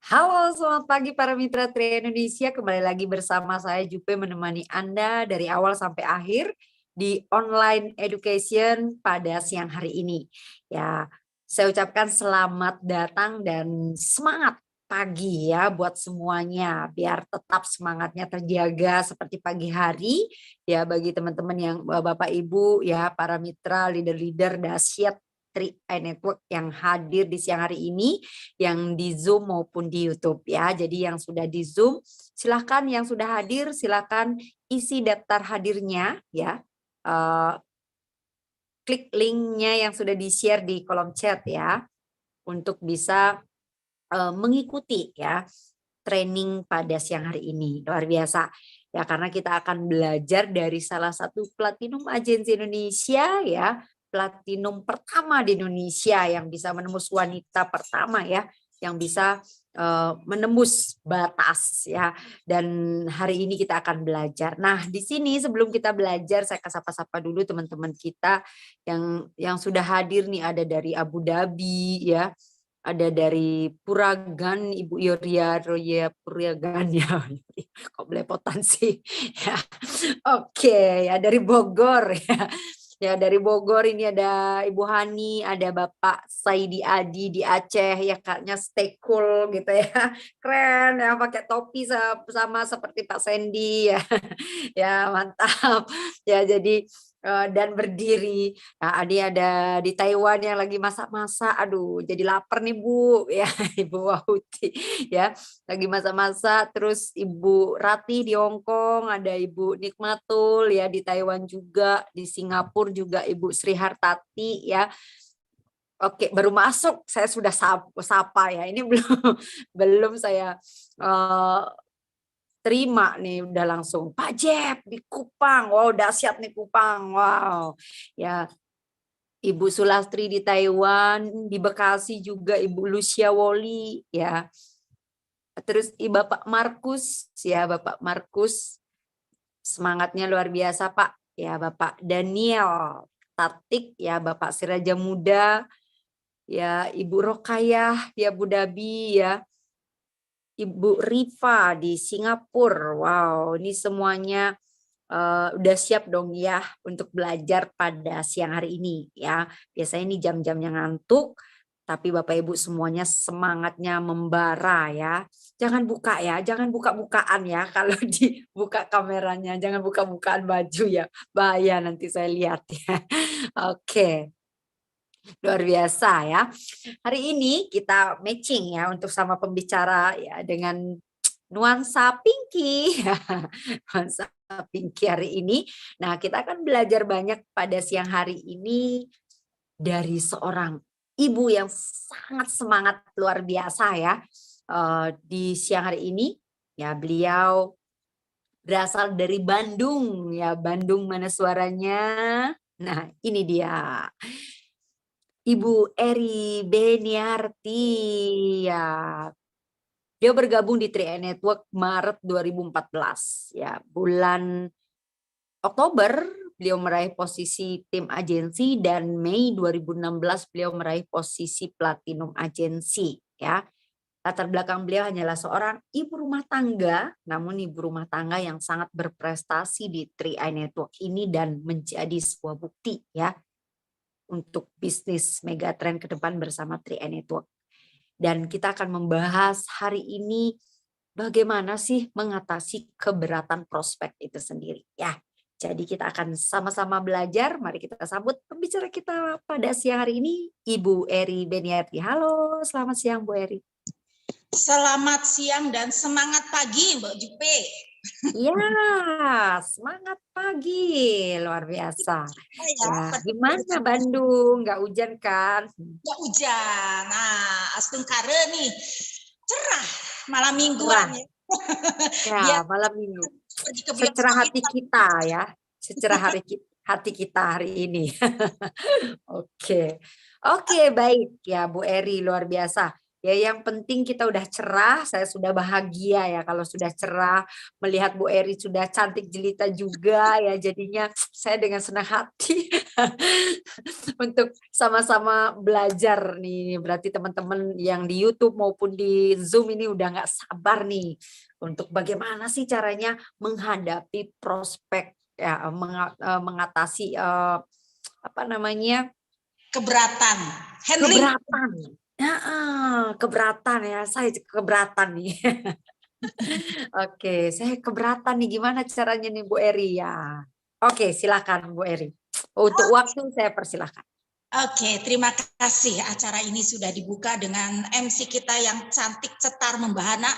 Halo, selamat pagi para mitra Tri Indonesia. Kembali lagi bersama saya Jupe menemani Anda dari awal sampai akhir di online education pada siang hari ini. Ya, saya ucapkan selamat datang dan semangat pagi ya buat semuanya biar tetap semangatnya terjaga seperti pagi hari ya bagi teman-teman yang Bapak Ibu ya para mitra leader-leader dahsyat Tri Network yang hadir di siang hari ini yang di Zoom maupun di YouTube ya. Jadi yang sudah di Zoom, silakan yang sudah hadir silakan isi daftar hadirnya ya. Eh, Klik linknya yang sudah di-share di kolom chat ya untuk bisa mengikuti ya training pada siang hari ini. Luar biasa. Ya karena kita akan belajar dari salah satu platinum agensi Indonesia ya, platinum pertama di Indonesia yang bisa menembus wanita pertama ya, yang bisa menembus batas ya. Dan hari ini kita akan belajar. Nah, di sini sebelum kita belajar saya sapa-sapa dulu teman-teman kita yang sudah hadir nih, ada dari Abu Dhabi ya. Ada dari Puragan, Ibu Roya Puragan ya. Kok belepotan sih? Ya. Oke, ya dari Bogor ya. Ya dari Bogor ini ada Ibu Hani, ada Bapak Saidi Adi di Aceh ya, kaknya stay cool gitu ya. Keren ya pakai topi sama seperti Pak Sandy ya. Ya mantap. Ya jadi dan berdiri. Nah, ada di Taiwan yang lagi masak-masak. Aduh, jadi lapar nih Bu ya, Ibu Wahuti ya. Lagi masak-masak. Terus Ibu Ratih di Hong Kong, ada Ibu Nikmatul ya di Taiwan juga, di Singapura juga Ibu Sri Hartati ya. Oke, baru masuk saya sudah sapa ya. Ini belum belum saya terima nih udah langsung Pak Jeb di Kupang. Wow, dahsyat nih Kupang. Wow. Ya, Ibu Sulastri di Taiwan, di Bekasi juga Ibu Lucia Woli ya. Terus Bapak Markus ya, Bapak Markus semangatnya luar biasa Pak. Ya, Bapak Daniel Tatik ya, Bapak Siraja Muda ya, Ibu Rokayah di Abu Dhabi ya. Ibu Riva di Singapura. Wow, ini semuanya udah siap dong ya untuk belajar pada siang hari ini ya. Biasanya ini jam-jamnya ngantuk, tapi Bapak Ibu semuanya semangatnya membara ya. Jangan buka ya, jangan buka-bukaan ya kalau dibuka kameranya, jangan buka-bukaan baju ya. Bahaya nanti saya lihat ya. Oke. Luar biasa ya. Hari ini kita matching ya untuk sama pembicara ya dengan nuansa Pinky. Nuansa Pinky hari ini. Nah, kita akan belajar banyak pada siang hari ini dari seorang ibu yang sangat semangat luar biasa ya. Di siang hari ini ya beliau berasal dari Bandung ya. Bandung mana suaranya? Nah, ini dia. Ibu Eri Beniarti ya. Dia bergabung di 3i Network Maret 2014 ya. Bulan Oktober beliau meraih posisi tim agensi dan Mei 2016 beliau meraih posisi platinum agensi ya. Latar belakang beliau hanyalah seorang ibu rumah tangga, namun ibu rumah tangga yang sangat berprestasi di 3i Network ini dan menjadi sebuah bukti ya untuk bisnis Megatrend ke depan bersama 3i Network. Dan kita akan membahas hari ini bagaimana sih mengatasi keberatan prospek itu sendiri ya. Jadi kita akan sama-sama belajar. Mari kita sambut pembicara kita pada siang hari ini, Ibu Eri Beniarti. Halo, selamat siang Bu Eri. Selamat siang dan semangat pagi Mbak Jupe. Ya, semangat pagi, luar biasa. Ya, gimana Bandung? Nggak hujan kan? Nggak hujan. Nah, Astungkare nih cerah malam mingguan ya. Ya, malam minggu. Secerah hati kita ya, secerah hati kita hari ini. Oke, baik ya Bu Eri, luar biasa. Ya, yang penting kita udah cerah, saya sudah bahagia ya kalau sudah cerah, melihat Bu Eri sudah cantik jelita juga ya, jadinya saya dengan senang hati untuk sama-sama belajar nih. Berarti teman-teman yang di YouTube maupun di Zoom ini udah nggak sabar nih untuk bagaimana sih caranya menghadapi prospek ya, mengatasi apa namanya, Keberatan, handling. keberatan. Keberatan ya, saya keberatan nih. Oke, saya keberatan nih, gimana caranya nih Bu Eri ya? Oke, silakan Bu Eri. Untuk waktu saya persilahkan. Oke, terima kasih. Acara ini sudah dibuka dengan MC kita yang cantik, cetar, membahana.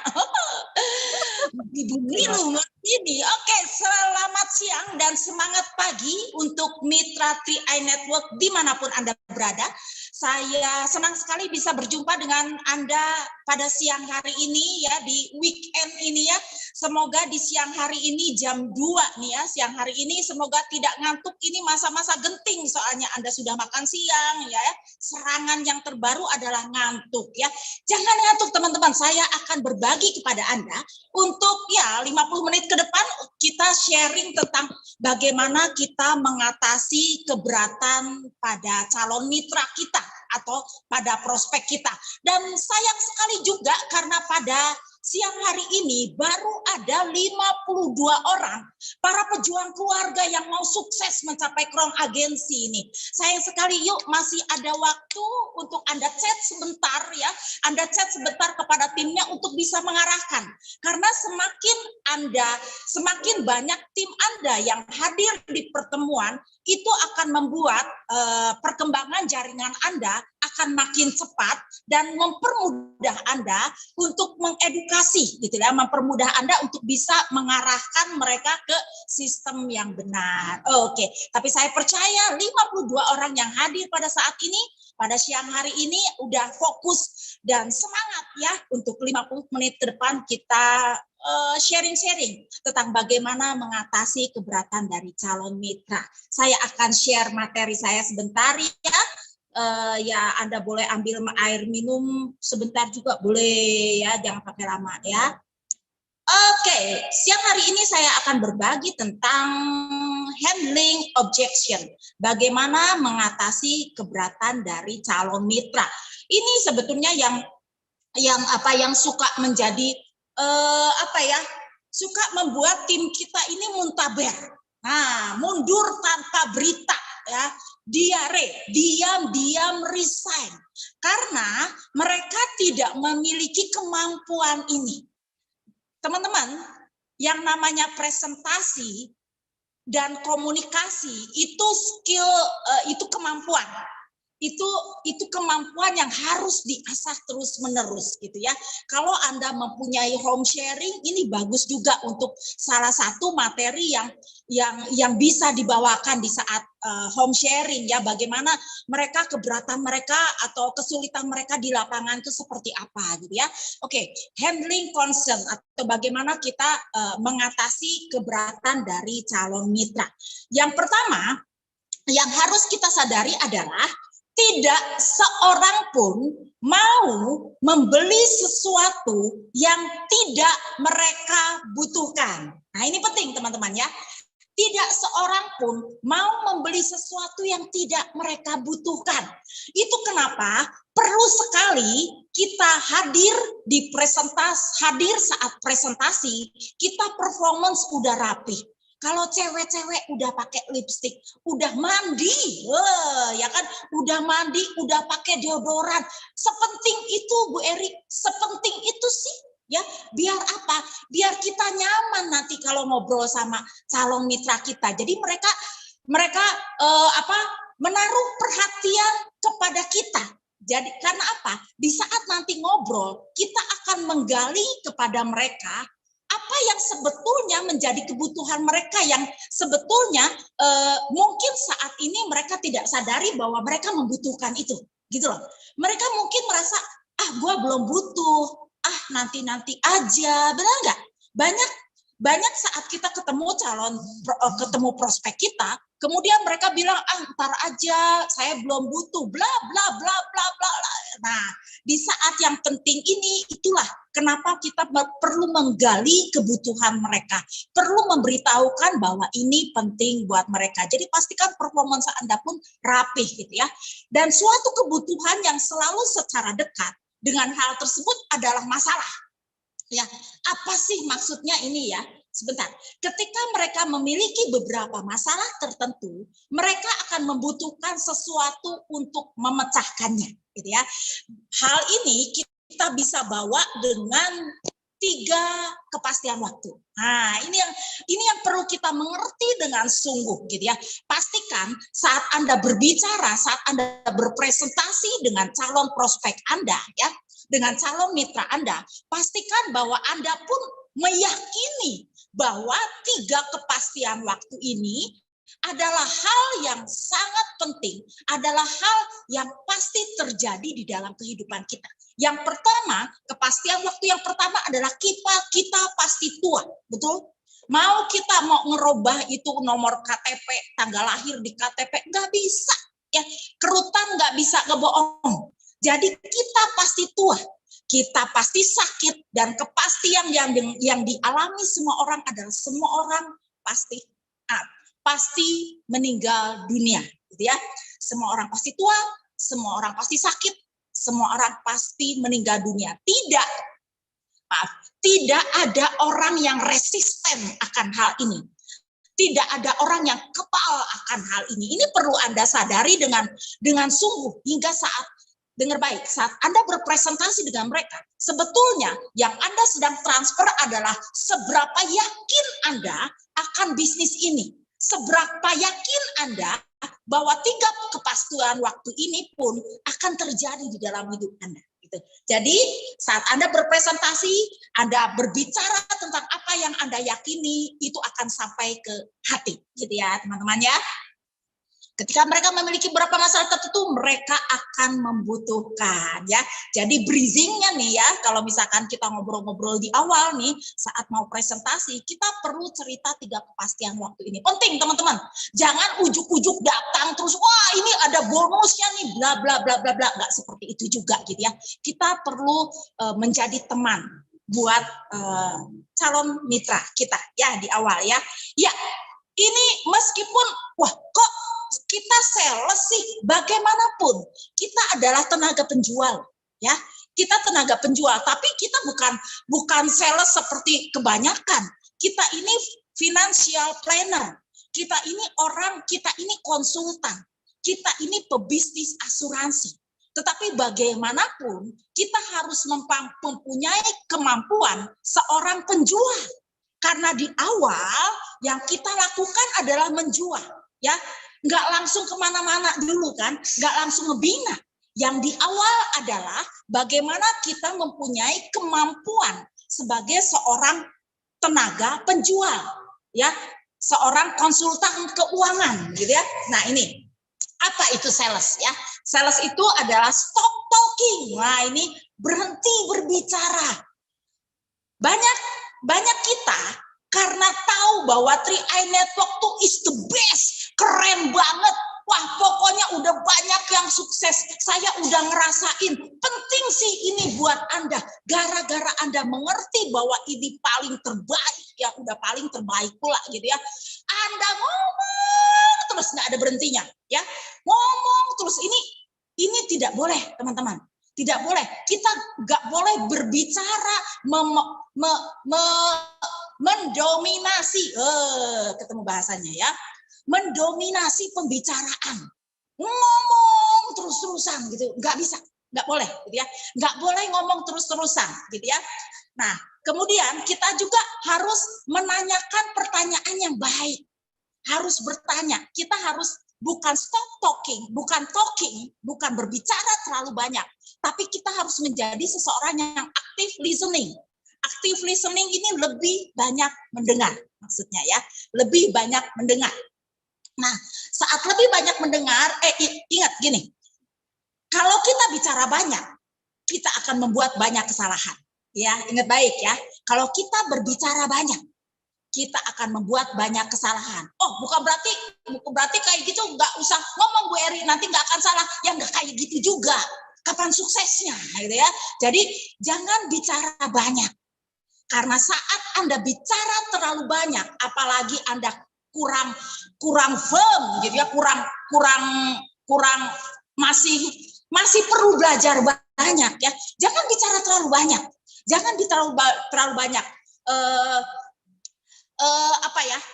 Ibu Nilu ini. Oke, selamat siang dan semangat pagi untuk Mitra 3i Network dimanapun Anda berada. Saya senang sekali bisa berjumpa dengan Anda pada siang hari ini ya, di weekend ini ya. Semoga di siang hari ini jam 2 nih ya, siang hari ini semoga tidak ngantuk. Ini masa-masa genting soalnya Anda sudah makan siang ya. Serangan yang terbaru adalah ngantuk ya. Jangan ngantuk teman-teman, saya akan berbagi kepada Anda untuk ya 50 menit ke depan kita sharing tentang bagaimana kita mengatasi keberatan pada calon mitra kita atau pada prospek kita. Dan sayang sekali juga karena pada siang hari ini baru ada 52 orang para pejuang keluarga yang mau sukses mencapai crown agensi ini. Sayang sekali, yuk masih ada waktu untuk Anda chat sebentar ya. Anda chat sebentar kepada timnya untuk bisa mengarahkan. Karena semakin banyak tim Anda yang hadir di pertemuan, itu akan membuat perkembangan jaringan Anda akan makin cepat dan mempermudah Anda untuk mengedukasi gitu ya, mempermudah Anda untuk bisa mengarahkan mereka ke sistem yang benar. Oke, tapi saya percaya 52 orang yang hadir pada saat ini, pada siang hari ini udah fokus dan semangat ya untuk 50 menit ke depan kita sharing-sharing tentang bagaimana mengatasi keberatan dari calon mitra. Saya akan share materi saya sebentar ya. Ya Anda boleh ambil air minum sebentar juga boleh ya, jangan pakai lama ya. Oke, siang hari ini saya akan berbagi tentang handling objection. Bagaimana mengatasi keberatan dari calon mitra. Ini sebetulnya yang suka menjadi suka membuat tim kita ini muntaber. Nah, mundur tanpa berita ya, diare, diam-diam resign karena mereka tidak memiliki kemampuan ini. Teman-teman, yang namanya presentasi dan komunikasi itu skill, itu kemampuan. Itu kemampuan yang harus diasah terus-menerus gitu ya. Kalau Anda mempunyai home sharing, ini bagus juga untuk salah satu materi yang bisa dibawakan di saat home sharing ya, bagaimana mereka keberatan mereka atau kesulitan mereka di lapangan itu seperti apa gitu ya. Oke, handling concern atau bagaimana kita mengatasi keberatan dari calon mitra. Yang pertama yang harus kita sadari adalah tidak seorang pun mau membeli sesuatu yang tidak mereka butuhkan. Nah, ini penting teman-teman ya. Tidak seorang pun mau membeli sesuatu yang tidak mereka butuhkan. Itu kenapa perlu sekali kita hadir saat presentasi, kita performance udah rapi. Kalau cewek-cewek udah pakai lipstik, udah mandi, ya kan, udah mandi, udah pakai deodoran. Sepenting itu Bu Eri, sepenting itu sih. Ya, biar apa? Biar kita nyaman nanti kalau ngobrol sama calon mitra kita. Jadi mereka menaruh perhatian kepada kita. Jadi karena apa? Di saat nanti ngobrol, kita akan menggali kepada mereka apa yang sebetulnya menjadi kebutuhan mereka yang sebetulnya mungkin saat ini mereka tidak sadari bahwa mereka membutuhkan itu, gitu loh. Mereka mungkin merasa, gue belum butuh, nanti aja, benar nggak? Banyak saat kita ketemu ketemu prospek kita, kemudian mereka bilang, ntar aja, saya belum butuh, bla bla bla bla bla. Nah, di saat yang penting ini, itulah kenapa kita perlu menggali kebutuhan mereka, perlu memberitahukan bahwa ini penting buat mereka. Jadi pastikan performance Anda pun rapih gitu ya. Dan suatu kebutuhan yang selalu secara dekat dengan hal tersebut adalah masalah. Ya, apa sih maksudnya ini ya? Sebentar. Ketika mereka memiliki beberapa masalah tertentu, mereka akan membutuhkan sesuatu untuk memecahkannya, gitu ya. Hal ini kita bisa bawa dengan 3 kepastian waktu. Nah, ini yang perlu kita mengerti dengan sungguh, gitu ya. Pastikan saat Anda berbicara, saat Anda berpresentasi dengan calon prospek Anda, ya, dengan calon mitra Anda, pastikan bahwa Anda pun meyakini bahwa 3 kepastian waktu ini adalah hal yang sangat penting, adalah hal yang pasti terjadi di dalam kehidupan kita. Yang pertama, kepastian waktu yang pertama adalah kita pasti tua, betul? Mau kita mau ngerubah itu nomor KTP, tanggal lahir di KTP, nggak bisa. Ya, kerutan nggak bisa ngebohong. Jadi kita pasti tua, kita pasti sakit, dan kepastian yang dialami semua orang adalah semua orang pasti meninggal dunia, gitu ya. Semua orang pasti tua, semua orang pasti sakit, semua orang pasti meninggal dunia. Tidak ada orang yang resisten akan hal ini. Tidak ada orang yang kebal akan hal ini. Ini perlu Anda sadari dengan sungguh hingga saat, dengar baik, saat Anda berpresentasi dengan mereka, sebetulnya yang Anda sedang transfer adalah seberapa yakin Anda akan bisnis ini. Seberapa yakin Anda bahwa 3 kepastian waktu ini pun akan terjadi di dalam hidup Anda. Jadi saat Anda berpresentasi, Anda berbicara tentang apa yang Anda yakini, itu akan sampai ke hati, gitu ya teman-teman ya. Ketika mereka memiliki beberapa masalah tertentu, mereka akan membutuhkan ya. Jadi breathing-nya nih ya, kalau misalkan kita ngobrol-ngobrol di awal nih, saat mau presentasi, kita perlu cerita 3 kepastian waktu ini. Penting teman-teman. Jangan ujuk-ujuk datang terus, wah ini ada bonusnya nih, bla bla bla bla bla. Nggak seperti itu juga gitu ya. Kita perlu menjadi teman buat calon mitra kita ya di awal ya. Ya, ini meskipun wah kok kita sales sih, bagaimanapun kita adalah tenaga penjual ya. Kita tenaga penjual, tapi kita bukan sales seperti kebanyakan. Kita ini financial planner. Kita ini konsultan. Kita ini pebisnis asuransi. Tetapi bagaimanapun kita harus mempunyai kemampuan seorang penjual. Karena di awal yang kita lakukan adalah menjual ya. Nggak langsung kemana-mana dulu kan, nggak langsung ngebina. Yang di awal adalah bagaimana kita mempunyai kemampuan sebagai seorang tenaga penjual, ya, seorang konsultan keuangan, gitu ya. Nah ini, apa itu sales ya? Sales itu adalah stop talking. Nah ini berhenti berbicara. Banyak kita karena tahu bahwa 3i Network tuh is the best, keren banget. Wah, pokoknya udah banyak yang sukses. Saya udah ngerasain. Penting sih ini buat Anda. Gara-gara Anda mengerti bahwa ini paling terbaik, ya udah paling terbaik pula gitu ya. Anda ngomong terus nggak ada berhentinya, ya. Ngomong terus ini tidak boleh, teman-teman. Tidak boleh. Kita nggak boleh berbicara mendominasi, ketemu bahasanya ya, mendominasi pembicaraan, ngomong terus-terusan gitu, nggak bisa, nggak boleh, gitu ya, nggak boleh ngomong terus-terusan, gitu ya. Nah, kemudian kita juga harus menanyakan pertanyaan yang baik, harus bertanya, kita harus bukan stop talking, bukan berbicara terlalu banyak, tapi kita harus menjadi seseorang yang aktif listening. Aktif listening ini lebih banyak mendengar, maksudnya ya, lebih banyak mendengar. Nah, saat lebih banyak mendengar, ingat gini, kalau kita bicara banyak, kita akan membuat banyak kesalahan. Ya, ingat baik ya, kalau kita berbicara banyak, kita akan membuat banyak kesalahan. Oh, bukan berarti kayak gitu nggak usah ngomong Bu Eri, nanti nggak akan salah. Ya nggak kayak gitu juga. Kapan suksesnya, gitu ya. Jadi jangan bicara banyak. Karena saat Anda bicara terlalu banyak, apalagi Anda kurang firm, gitu ya, kurang masih perlu belajar banyak ya. Jangan bicara terlalu banyak. Jangan terlalu banyak.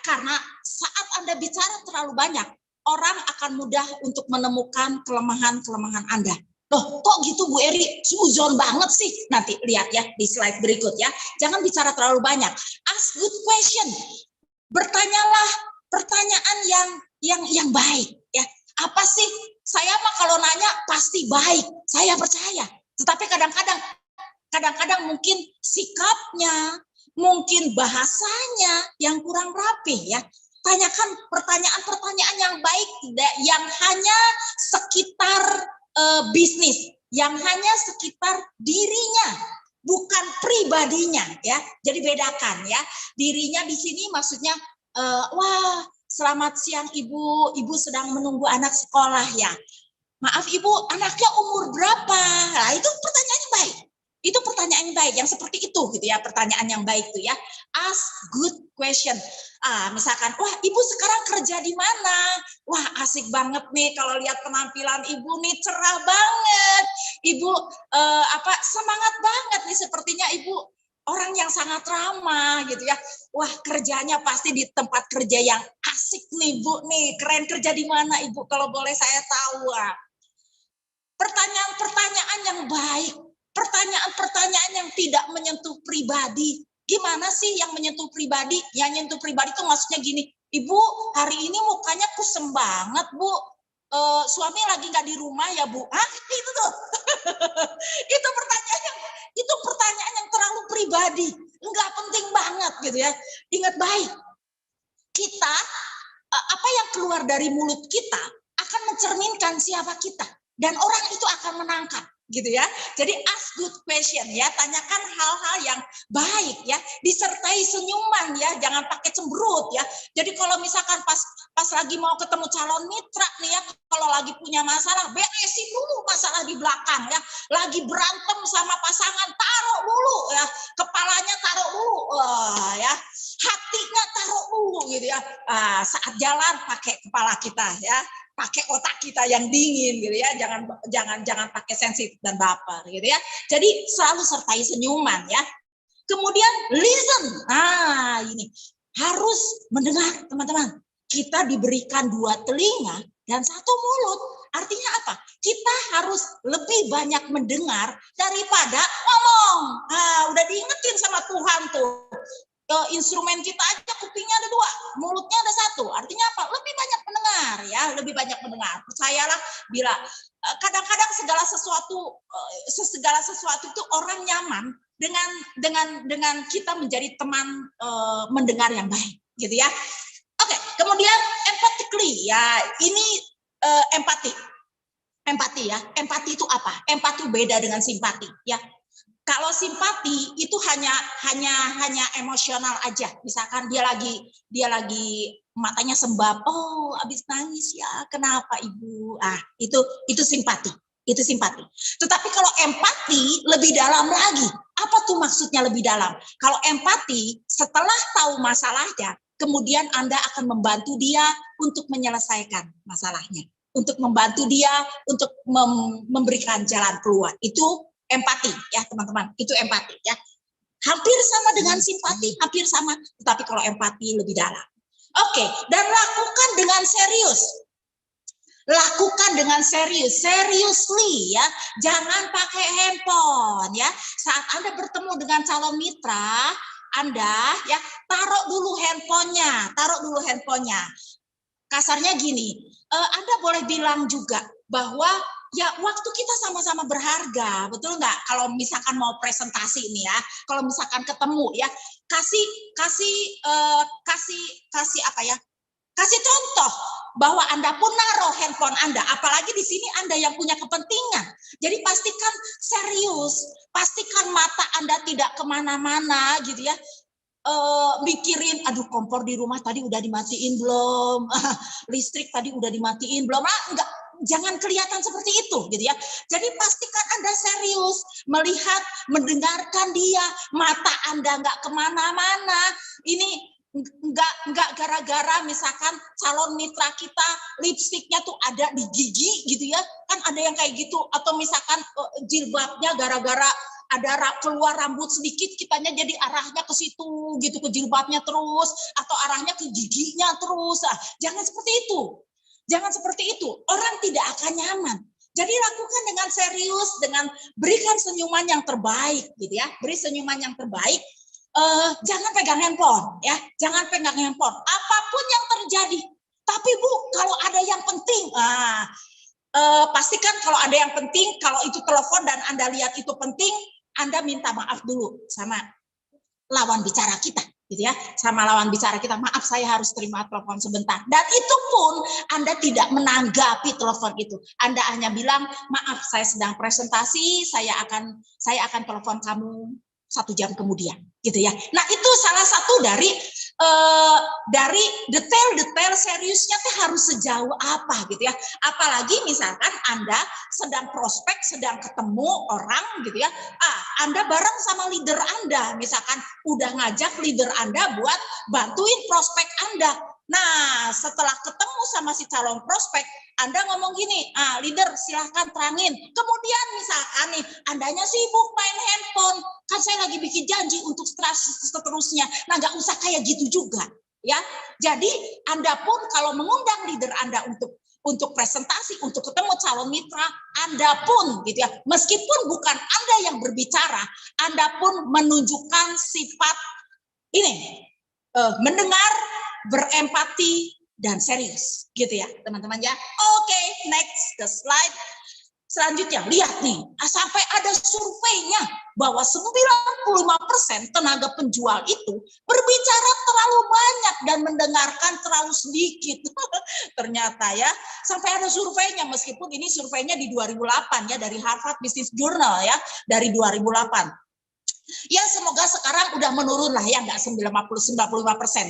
Karena saat Anda bicara terlalu banyak, orang akan mudah untuk menemukan kelemahan-kelemahan Anda. Loh, kok gitu Bu Eri? Suzon banget sih. Nanti lihat ya di slide berikut ya. Jangan bicara terlalu banyak. Ask good question. Bertanyalah pertanyaan yang baik ya. Apa sih? Saya mah kalau nanya pasti baik. Saya percaya. Tetapi kadang-kadang mungkin sikapnya, mungkin bahasanya yang kurang rapi ya. Tanyakan pertanyaan-pertanyaan yang baik, yang hanya sekitar bisnis, yang hanya sekitar dirinya, bukan pribadinya ya. Jadi bedakan ya. Dirinya di sini maksudnya wah, selamat siang Ibu sedang menunggu anak sekolah ya. Maaf Ibu, anaknya umur berapa? Nah, itu pertanyaannya baik. Itu pertanyaan yang baik, yang seperti itu gitu ya, pertanyaan yang baik tuh ya. Ask good question. Misalkan, wah Ibu sekarang kerja di mana? Wah asik banget nih kalau lihat penampilan Ibu nih, cerah banget. Ibu semangat banget nih, sepertinya Ibu orang yang sangat ramah gitu ya. Wah kerjanya pasti di tempat kerja yang asik nih Bu nih. Keren, kerja di mana Ibu kalau boleh saya tahu? Pertanyaan-pertanyaan yang baik. Pertanyaan-pertanyaan yang tidak menyentuh pribadi. Gimana sih yang menyentuh pribadi? Yang menyentuh pribadi itu maksudnya gini, Ibu hari ini mukanya kusem banget Bu. Suami lagi nggak di rumah ya Bu? Itu tuh. itu pertanyaan yang terlalu pribadi. Nggak penting banget gitu ya. Ingat baik, kita, apa yang keluar dari mulut kita akan mencerminkan siapa kita. Dan orang itu akan menangkap gitu ya. Jadi ask good question ya, tanyakan hal-hal yang baik ya, disertai senyuman ya, jangan pakai cemberut ya. Jadi kalau misalkan pas lagi mau ketemu calon mitra nih ya, kalau lagi punya masalah, beresin dulu masalah di belakang ya. Lagi berantem sama pasangan, taruh dulu ya, kepalanya taruh dulu ya, hatinya taruh dulu gitu ya. Saat jalan pakai kepala kita ya, pakai otak kita yang dingin gitu ya, jangan pakai sensitif dan baper gitu ya. Jadi selalu sertai senyuman ya. Kemudian listen. Ini harus mendengar teman-teman. Kita diberikan 2 telinga dan 1 mulut. Artinya apa? Kita harus lebih banyak mendengar daripada ngomong. Udah diingetin sama Tuhan tuh. Instrumen kita aja kupingnya ada 2, mulutnya ada 1. Artinya apa? Lebih banyak mendengar ya, lebih banyak mendengar. Percayalah, bila kadang-kadang segala sesuatu itu orang nyaman dengan kita menjadi teman mendengar yang baik, gitu ya. Oke, kemudian empathically ya, ini empati ya. Empati itu apa? Empati beda dengan simpati ya. Kalau simpati itu hanya emosional aja. Misalkan dia lagi matanya sembab, oh habis nangis ya, kenapa Ibu? Itu simpati. Itu simpati. Tetapi kalau empati lebih dalam lagi. Apa tuh maksudnya lebih dalam? Kalau empati setelah tahu masalahnya, kemudian Anda akan membantu dia untuk menyelesaikan masalahnya, untuk membantu dia untuk memberikan jalan keluar. Itu empati ya teman-teman, itu empati ya. Hampir sama dengan simpati, hampir sama, tetapi kalau empati lebih dalam. Oke, dan lakukan dengan serius. Lakukan dengan serius, seriously ya. Jangan pakai handphone ya. Saat Anda bertemu dengan calon mitra Anda ya, taruh dulu handphonenya. Kasarnya gini, Anda boleh bilang juga bahwa ya waktu kita sama-sama berharga, betul nggak? Kalau misalkan mau presentasi ini ya, kalau misalkan ketemu ya, kasih contoh bahwa Anda pun naruh handphone Anda, apalagi di sini Anda yang punya kepentingan. Jadi pastikan serius, pastikan mata Anda tidak kemana-mana gitu ya. mikirin, aduh kompor di rumah tadi udah dimatiin belum, listrik tadi udah dimatiin belum, enggak, jangan kelihatan seperti itu gitu ya. Jadi pastikan Anda serius melihat, mendengarkan dia, mata Anda nggak kemana-mana. Ini nggak gara-gara misalkan calon mitra kita lipstiknya tuh ada di gigi gitu ya, kan ada yang kayak gitu, atau misalkan jilbabnya gara-gara ada keluar rambut sedikit, kitanya jadi arahnya ke situ gitu, ke jilbabnya terus, atau arahnya ke giginya terus. Jangan seperti itu. Jangan seperti itu. Orang tidak akan nyaman. Jadi lakukan dengan serius, dengan berikan senyuman yang terbaik gitu ya. Beri senyuman yang terbaik. Jangan pegang handphone ya. Jangan pegang handphone. Apapun yang terjadi. Tapi Bu, kalau ada yang penting, pastikan kalau ada yang penting, kalau itu telepon dan Anda lihat itu penting, Anda minta maaf dulu sama lawan bicara kita, gitu ya, sama lawan bicara kita. Maaf, saya harus terima telepon sebentar. Dan itu pun Anda tidak menanggapi telepon itu. Anda hanya bilang, maaf, saya sedang presentasi, saya akan telepon kamu 1 jam kemudian, gitu ya. Nah, itu salah satu dari detail-detail seriusnya tuh harus sejauh apa gitu ya. Apalagi misalkan Anda sedang prospek, sedang ketemu orang gitu ya. Anda bareng sama leader Anda, misalkan udah ngajak leader Anda buat bantuin prospek Anda. Nah, setelah ketemu sama si calon prospek, Anda ngomong gini, leader silahkan terangin. Kemudian misalkan nih, Andanya sibuk main handphone, kan saya lagi bikin janji untuk seterusnya. Nah, nggak usah kayak gitu juga, ya. Jadi Anda pun kalau mengundang leader Anda untuk presentasi, untuk ketemu calon mitra, Anda pun gitu ya, meskipun bukan Anda yang berbicara, Anda pun menunjukkan sifat ini, mendengar, berempati, dan serius gitu ya teman-teman ya. Oke, next the slide. Selanjutnya, lihat nih, sampai ada surveinya bahwa 95% tenaga penjual itu berbicara terlalu banyak dan mendengarkan terlalu sedikit. Ternyata ya, sampai ada surveinya, meskipun ini surveinya di 2008 ya, dari Harvard Business Journal ya, dari 2008. Ya semoga sekarang udah menurun lah ya, nggak 95%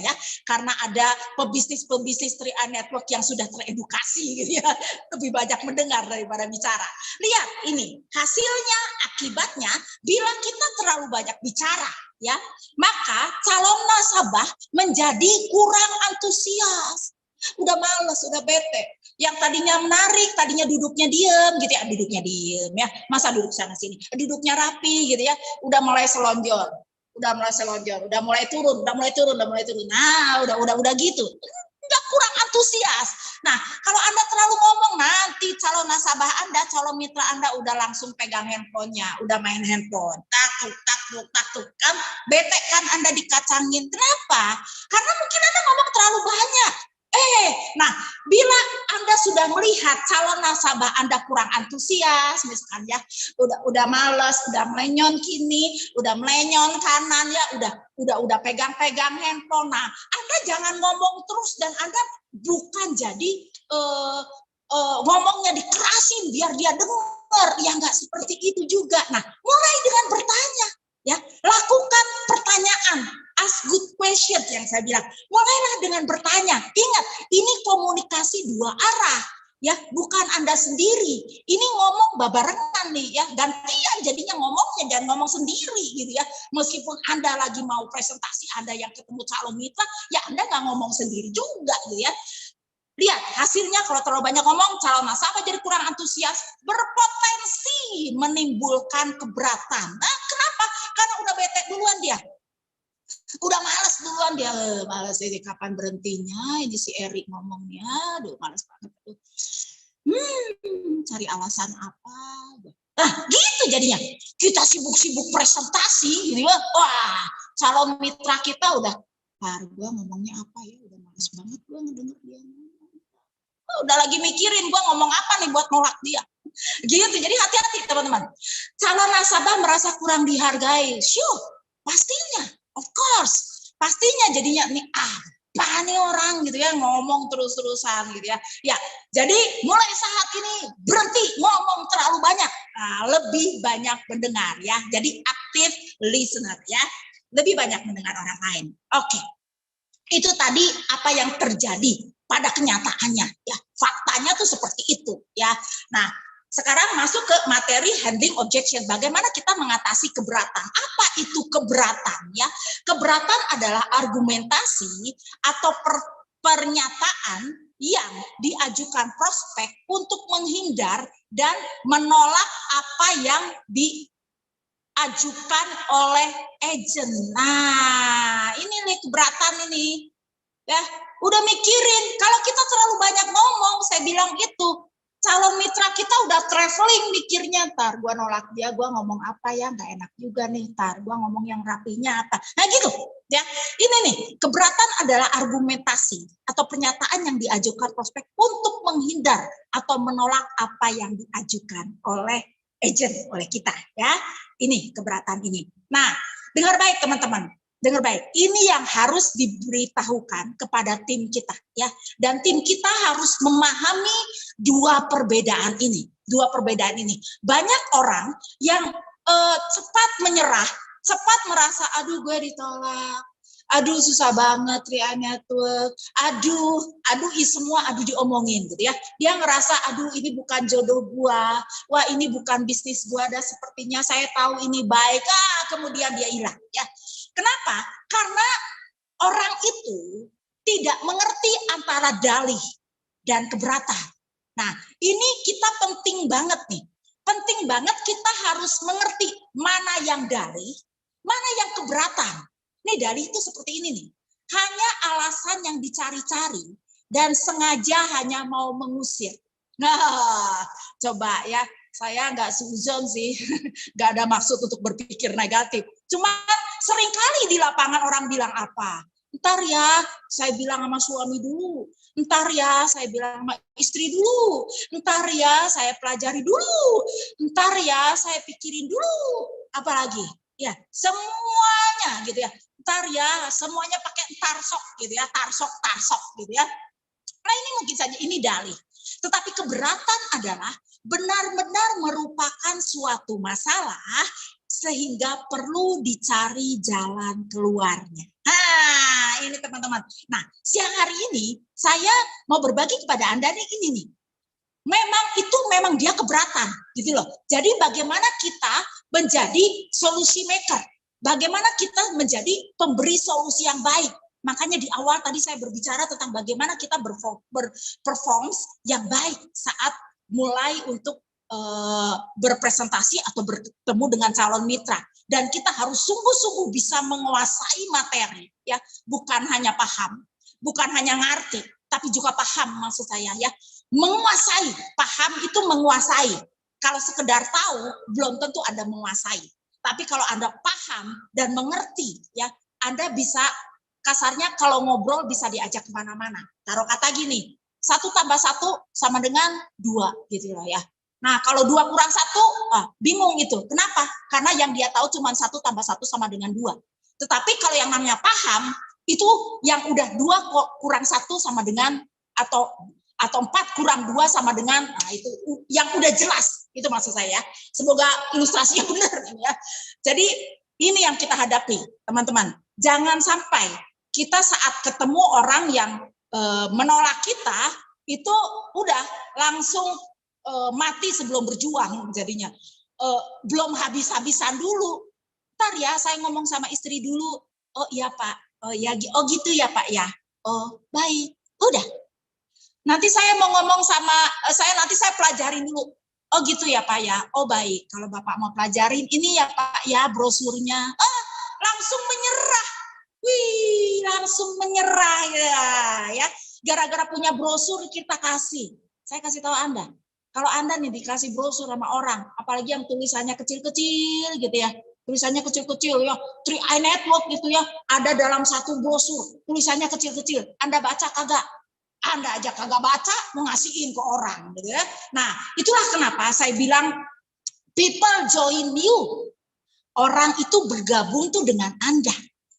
ya, karena ada pebisnis 3i Network yang sudah teredukasi gitu ya, lebih banyak mendengar daripada bicara. Lihat ini hasilnya, akibatnya bila kita terlalu banyak bicara ya, maka calon nasabah menjadi kurang antusias. Udah males, udah bete. Yang tadinya menarik, tadinya duduknya diem gitu ya, duduknya diem ya, masa duduk sana sini, duduknya rapi gitu ya, udah mulai selonjor, udah mulai turun. Nah, udah gitu. Udah kurang antusias. Nah, kalau Anda terlalu ngomong, nanti calon nasabah Anda, calon mitra Anda udah langsung pegang handphonenya, udah main handphone, takut kan, bete kan Anda dikacangin. Kenapa? Karena mungkin Anda ngomong terlalu banyak. Nah, bila Anda sudah melihat calon nasabah Anda kurang antusias, misalkan ya, udah malas, udah melenyon kini, udah melenyon kanan ya, udah pegang-pegang handphone. Nah, Anda jangan ngomong terus dan Anda bukan jadi ngomongnya dikerasin biar dia dengar, ya nggak seperti itu juga. Nah, mulai dengan bertanya, ya, lakukan pertanyaan. Ask good question yang saya bilang. Mulailah dengan bertanya. Ingat, ini komunikasi 2 arah. Ya, bukan Anda sendiri. Ini ngomong babarengan nih ya. Gantian jadinya ngomongnya, jangan ngomong sendiri gitu ya. Meskipun Anda lagi mau presentasi, Anda yang ketemu calon mitra, ya Anda nggak ngomong sendiri juga gitu ya. Lihat hasilnya, kalau terlalu banyak ngomong, calon nasabah jadi kurang antusias, berpotensi menimbulkan keberatan. Nah, kenapa? Karena udah bete duluan dia. Udah malas duluan dia, malas ini kapan berhentinya, ini si Erik ngomongnya, aduh malas banget. Cari alasan apa. Nah gitu jadinya, kita sibuk-sibuk presentasi, gitu ya. Wah calon mitra kita udah, gua ngomongnya apa ya, udah malas banget gua ngedenger dia. Udah lagi mikirin gua ngomong apa nih buat nolak dia. Gitu, jadi hati-hati teman-teman. Calon nasabah merasa kurang dihargai, sure, pastinya. Of course, pastinya jadinya nih apa nih orang gitu ya, ngomong terus-terusan gitu ya. Ya, jadi mulai saat ini berhenti ngomong terlalu banyak, lebih banyak mendengar ya. Jadi active listener ya. lebih banyak mendengar orang lain. Oke. Itu tadi apa yang terjadi pada kenyataannya ya. Faktanya tuh seperti itu ya. Nah, sekarang masuk ke materi handling objection. Bagaimana kita mengatasi keberatan? Apa itu keberatan ya? Keberatan adalah argumentasi atau pernyataan yang diajukan prospek untuk menghindar dan menolak apa yang diajukan oleh agent. Nah, ini nih keberatan ini. Ya, udah mikirin. Kalau kita terlalu banyak ngomong, saya bilang itu, calon mitra kita udah traveling mikirnya, ntar gua nolak dia, gua ngomong apa ya, nggak enak juga nih, ntar gua ngomong yang rapinya apa. Nah gitu, ya. Ini nih, keberatan adalah argumentasi atau pernyataan yang diajukan prospek untuk menghindar atau menolak apa yang diajukan oleh agent, oleh kita, ya. Ini keberatan ini. Nah, dengar baik teman-teman. Dengar baik, ini yang harus diberitahukan kepada tim kita ya. Dan tim kita harus memahami dua perbedaan ini. Banyak orang yang cepat menyerah, cepat merasa aduh gue ditolak. Aduh susah banget trianya tuh. Aduh semua diomongin gitu ya. Dia ngerasa aduh ini bukan jodoh gua. Wah ini bukan bisnis gua, dan sepertinya saya tahu ini baik. Kemudian dia hilang ya. Kenapa? Karena orang itu tidak mengerti antara dalih dan keberatan. Nah, ini kita penting banget nih. Penting banget kita harus mengerti mana yang dalih, mana yang keberatan. Nih dalih itu seperti ini nih. Hanya alasan yang dicari-cari dan sengaja hanya mau mengusir. Nah, coba ya. Saya nggak suzon sih, nggak ada maksud untuk berpikir negatif. Cuma seringkali di lapangan orang bilang apa? Ntar ya, saya bilang sama suami dulu. Ntar ya, saya bilang sama istri dulu. Ntar ya, saya pelajari dulu. Ntar ya, saya pikirin dulu. Apalagi? Ya, semuanya gitu ya. Ntar ya, semuanya pakai tarsok gitu ya. Tarsok gitu ya. Nah ini mungkin saja ini dalih. Tetapi keberatan adalah benar-benar merupakan suatu masalah sehingga perlu dicari jalan keluarnya. Nah, ini teman-teman. Nah, siang hari ini saya mau berbagi kepada Anda ini nih. Memang dia keberatan, gitu loh. Jadi bagaimana kita menjadi solusi maker? Bagaimana kita menjadi pemberi solusi yang baik? Makanya di awal tadi saya berbicara tentang bagaimana kita berperform yang baik saat mulai untuk berpresentasi atau bertemu dengan calon mitra, dan kita harus sungguh-sungguh bisa menguasai materi ya, bukan hanya paham, bukan hanya ngerti, tapi juga paham. Maksud saya ya, menguasai. Paham itu menguasai. Kalau sekedar tahu belum tentu Anda menguasai, tapi kalau Anda paham dan mengerti ya, Anda bisa, kasarnya kalau ngobrol bisa diajak kemana-mana. Taruh kata gini, 1 tambah 1 sama dengan 2 gitu loh ya. Nah, kalau 2 kurang 1, bingung itu. Kenapa? Karena yang dia tahu cuma 1 tambah 1 sama dengan 2. Tetapi kalau yang namanya paham, itu yang udah 2 kurang 1 sama dengan, atau 4 kurang 2 sama dengan, nah itu yang udah jelas. Itu maksud saya. Semoga ilustrasinya benar ya. Jadi ini yang kita hadapi, teman-teman. Jangan sampai kita saat ketemu orang yang menolak kita, itu udah langsung mati sebelum berjuang jadinya. Belum habis-habisan dulu. Ntar ya saya ngomong sama istri dulu. Oh iya Pak. Oh ya, oh gitu ya Pak ya. Oh baik. Udah. Nanti saya mau ngomong sama nanti saya pelajarin dulu. Oh gitu ya Pak ya. Oh baik. Kalau Bapak mau pelajarin ini ya Pak ya brosurnya. Langsung menyerah. Wih, langsung menyerah ya. Gara-gara punya brosur kita kasih. Saya kasih tahu Anda. Kalau Anda nih dikasih brosur sama orang, apalagi yang tulisannya kecil-kecil gitu ya, tulisannya kecil-kecil ya, 3i Network gitu ya, ada dalam satu brosur, tulisannya kecil-kecil, Anda baca kagak? Anda aja kagak baca, mau ngasihin ke orang gitu ya. Nah, itulah kenapa saya bilang people join you. Orang itu bergabung tuh dengan Anda.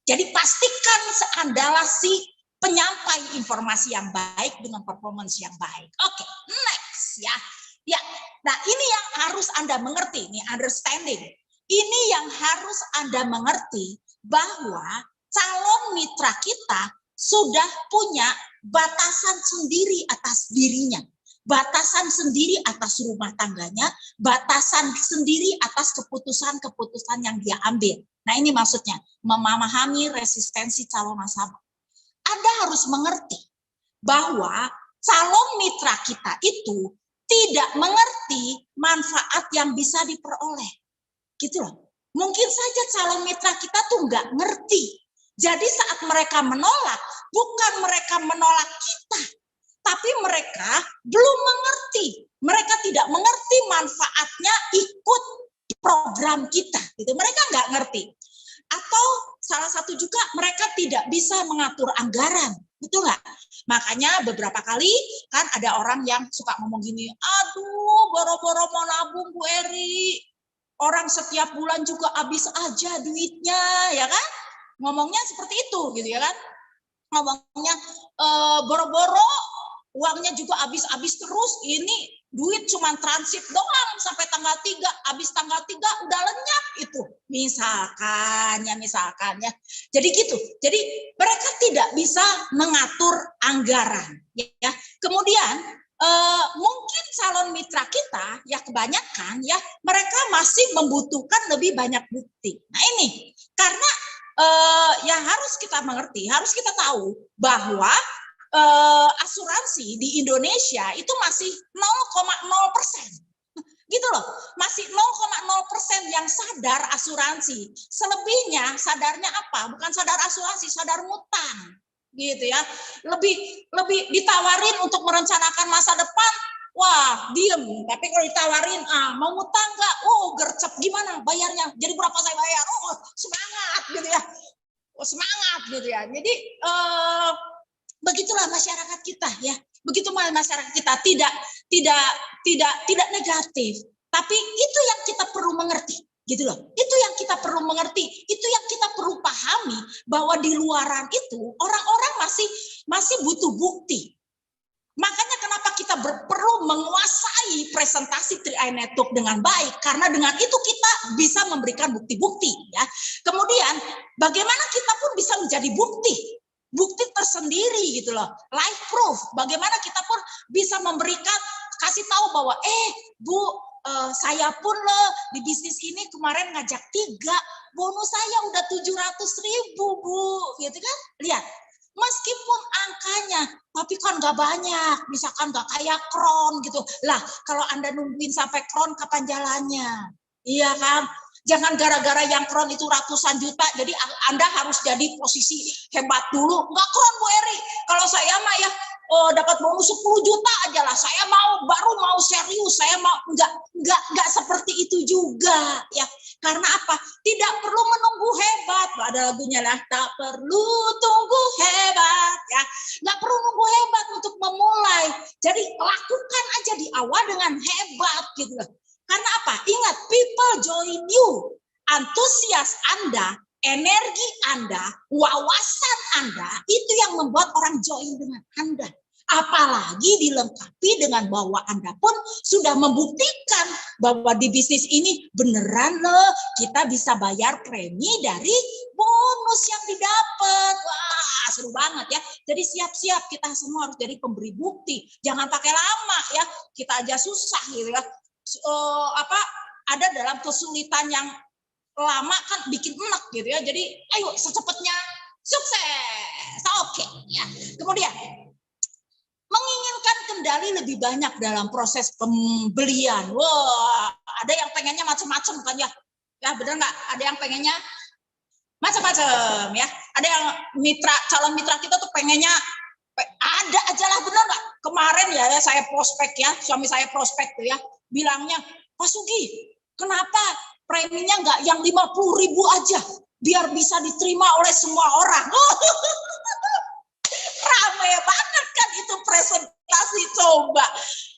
Jadi pastikan Anda lah si penyampai informasi yang baik dengan performance yang baik. Oke, next ya. Ya, nah ini yang harus Anda mengerti, nih understanding. Ini yang harus Anda mengerti bahwa calon mitra kita sudah punya batasan sendiri atas dirinya, batasan sendiri atas rumah tangganya, batasan sendiri atas keputusan-keputusan yang dia ambil. Nah, ini maksudnya memahami resistensi calon nasabah. Anda harus mengerti bahwa calon mitra kita itu tidak mengerti manfaat yang bisa diperoleh. Gitu loh. Mungkin saja calon mitra kita tuh nggak ngerti. Jadi saat mereka menolak, bukan mereka menolak kita, tapi mereka belum mengerti. Mereka tidak mengerti manfaatnya ikut program kita. Gitu. Mereka nggak ngerti. Atau salah satu juga mereka tidak bisa mengatur anggaran. Betul nggak? Makanya beberapa kali kan ada orang yang suka ngomong gini, aduh boro-boro mau nabung Bu Eri. Orang setiap bulan juga habis aja duitnya, ya kan? Ngomongnya seperti itu, gitu ya kan? Ngomongnya boro-boro, uangnya juga habis-habis terus. Ini duit cuma transit doang sampai tanggal 3, habis tanggal 3 udah lenyap itu. Misalkan ya. Jadi gitu. Jadi mereka tidak bisa mengatur anggaran, ya. Kemudian mungkin calon mitra kita ya kebanyakan ya mereka masih membutuhkan lebih banyak bukti. Nah ini karena yang harus kita mengerti, harus kita tahu bahwa asuransi di Indonesia itu masih 0,0%. Gitu loh, masih 0,0% yang sadar asuransi. Selebihnya sadarnya apa? Bukan sadar asuransi, sadar ngutang. Gitu ya. Lebih ditawarin untuk merencanakan masa depan, wah diem. Tapi kalau ditawarin mau ngutang nggak, gercep, gimana bayarnya, jadi berapa saya bayar, semangat gitu ya, semangat gitu ya. Jadi begitulah masyarakat kita ya, begitu masyarakat kita tidak negatif, tapi itu yang kita perlu mengerti. Gitu loh. Itu yang kita perlu mengerti, itu yang kita perlu pahami bahwa di luaran itu orang-orang masih butuh bukti. Makanya kenapa kita perlu menguasai presentasi 3i Network dengan baik, karena dengan itu kita bisa memberikan bukti-bukti ya. Kemudian bagaimana kita pun bisa menjadi bukti tersendiri gitu loh, live proof. Bagaimana kita pun bisa memberikan, kasih tahu bahwa Bu, saya pun loh di bisnis ini kemarin ngajak 3, bonus saya udah 700.000 Bu, gitu kan? Lihat, meskipun angkanya, tapi kan nggak banyak, misalkan nggak kayak Kron gitu. Lah, kalau Anda nungguin sampai Kron, kapan jalannya? Iya kan? Jangan gara-gara yang Kron itu ratusan juta, jadi Anda harus jadi posisi hebat dulu. Nggak Kron Bu Eri, kalau saya mah ya dapat bonus 10 juta aja lah, saya baru mau serius, saya mau nggak seperti itu juga ya. Karena apa? Tidak perlu menunggu hebat. Ada lagunya lah, tak perlu tunggu hebat ya. Nggak perlu nunggu hebat untuk memulai. Jadi lakukan aja di awal dengan hebat gitu loh. Karena apa? Ingat, people join you. Antusias Anda, energi Anda, wawasan Anda, itu yang membuat orang join dengan Anda. Apalagi dilengkapi dengan bahwa Anda pun sudah membuktikan bahwa di bisnis ini beneran loh kita bisa bayar premi dari bonus yang didapat. Wah, seru banget ya. Jadi siap-siap kita semua harus jadi pemberi bukti. Jangan pakai lama ya. Kita aja susah gitu ya. Ada dalam kesulitan yang lama kan bikin enak gitu ya. Jadi ayo secepatnya sukses. Oke ya. Kemudian menginginkan kendali lebih banyak dalam proses pembelian. Wah, ada yang pengennya macam-macam kan ya. Ya benar nggak? Ada yang pengennya macam-macam ya. Ada yang calon mitra kita tuh pengennya ada aja lah, benar nggak? Kemarin ya saya prospek ya, suami saya prospek tuh ya. Bilangnya, Pak Sugi, kenapa preminya nggak yang 50.000 aja, biar bisa diterima oleh semua orang. Ramai banget kan itu presentasi, coba.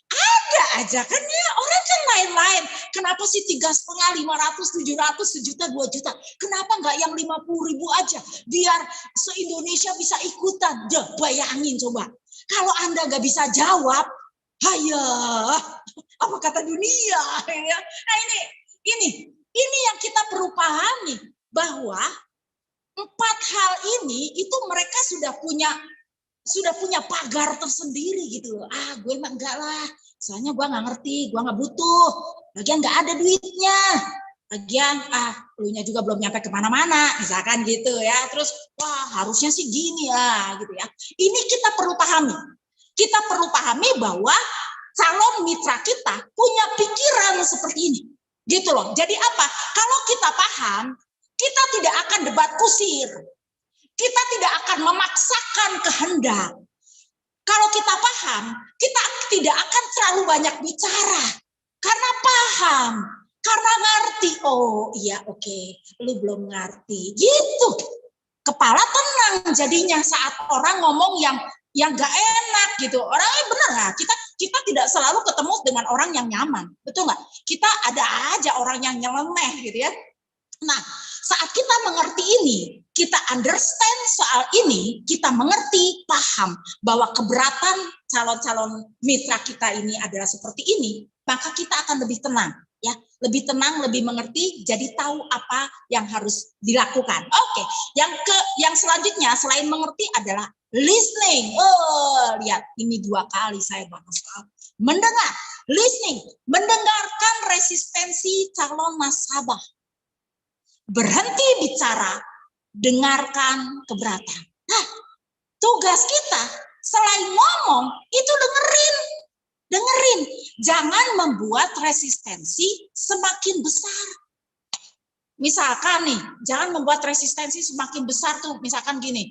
Ada aja kan ya, orang kan lain-lain. Kenapa sih 3,5, 500, 700, 1 juta, 2 juta? Kenapa nggak yang 50.000 aja, biar se-Indonesia bisa ikutan? Bayangin coba. Kalau Anda nggak bisa jawab, hayah, apa kata dunia ya. Nah ini yang kita perlu pahami, bahwa 4 hal ini itu mereka sudah punya pagar tersendiri gitu. Gue mah enggak lah, soalnya gue nggak ngerti, gue nggak butuh, lagian nggak ada duitnya, lagian elunya juga belum nyampe kemana-mana, misalkan gitu ya. Terus harusnya sih gini lah gitu ya. Ini kita perlu pahami bahwa calon mitra kita punya pikiran seperti ini gitu loh. Jadi apa, kalau kita paham, kita tidak akan debat kusir, kita tidak akan memaksakan kehendak. Kalau kita paham, kita tidak akan terlalu banyak bicara. Karena paham, karena ngerti. Oh iya, oke, lu belum ngerti. Gitu. Kepala tenang jadinya saat orang ngomong yang gak enak gitu. Orangnya benar lah, kita tidak selalu ketemu dengan orang yang nyaman. Betul nggak? Kita ada aja orang yang nyeleneh gitu ya. Nah, saat kita mengerti ini, kita understand soal ini, kita mengerti, paham bahwa keberatan calon-calon mitra kita ini adalah seperti ini, maka kita akan lebih tenang, ya, lebih tenang, lebih mengerti, jadi tahu apa yang harus dilakukan. Oke, yang selanjutnya selain mengerti adalah listening. Oh, lihat ini 2 kali saya bahas. Mendengar, listening, mendengarkan resistensi calon nasabah. Berhenti bicara, dengarkan keberatan. Nah, tugas kita selain ngomong itu dengerin. Jangan membuat resistensi semakin besar. Misalkan nih, jangan membuat resistensi semakin besar tuh. Misalkan gini,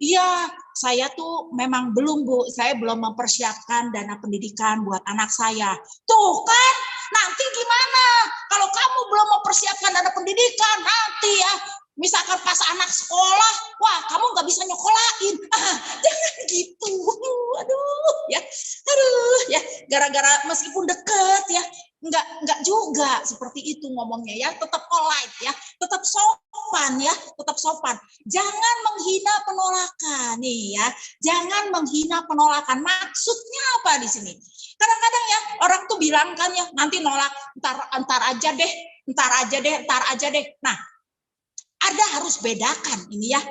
iya, saya tuh memang belum, Bu. Saya belum mempersiapkan dana pendidikan buat anak saya. Tuh kan, nanti gimana? Kalau kamu belum mempersiapkan dana pendidikan, nanti ya, misalkan pas anak sekolah, wah kamu nggak bisa nyokolain. Jangan gitu. Aduh, ya. Gara-gara meskipun deket ya, nggak juga seperti itu ngomongnya ya. Tetap polite ya, tetap sopan ya, tetap sopan. Jangan menghina penolakan nih ya. Jangan menghina penolakan. Maksudnya apa di sini? Kadang-kadang ya orang tuh bilang kan ya, nanti nolak, ntar aja deh. Nah, Anda harus bedakan ini ya.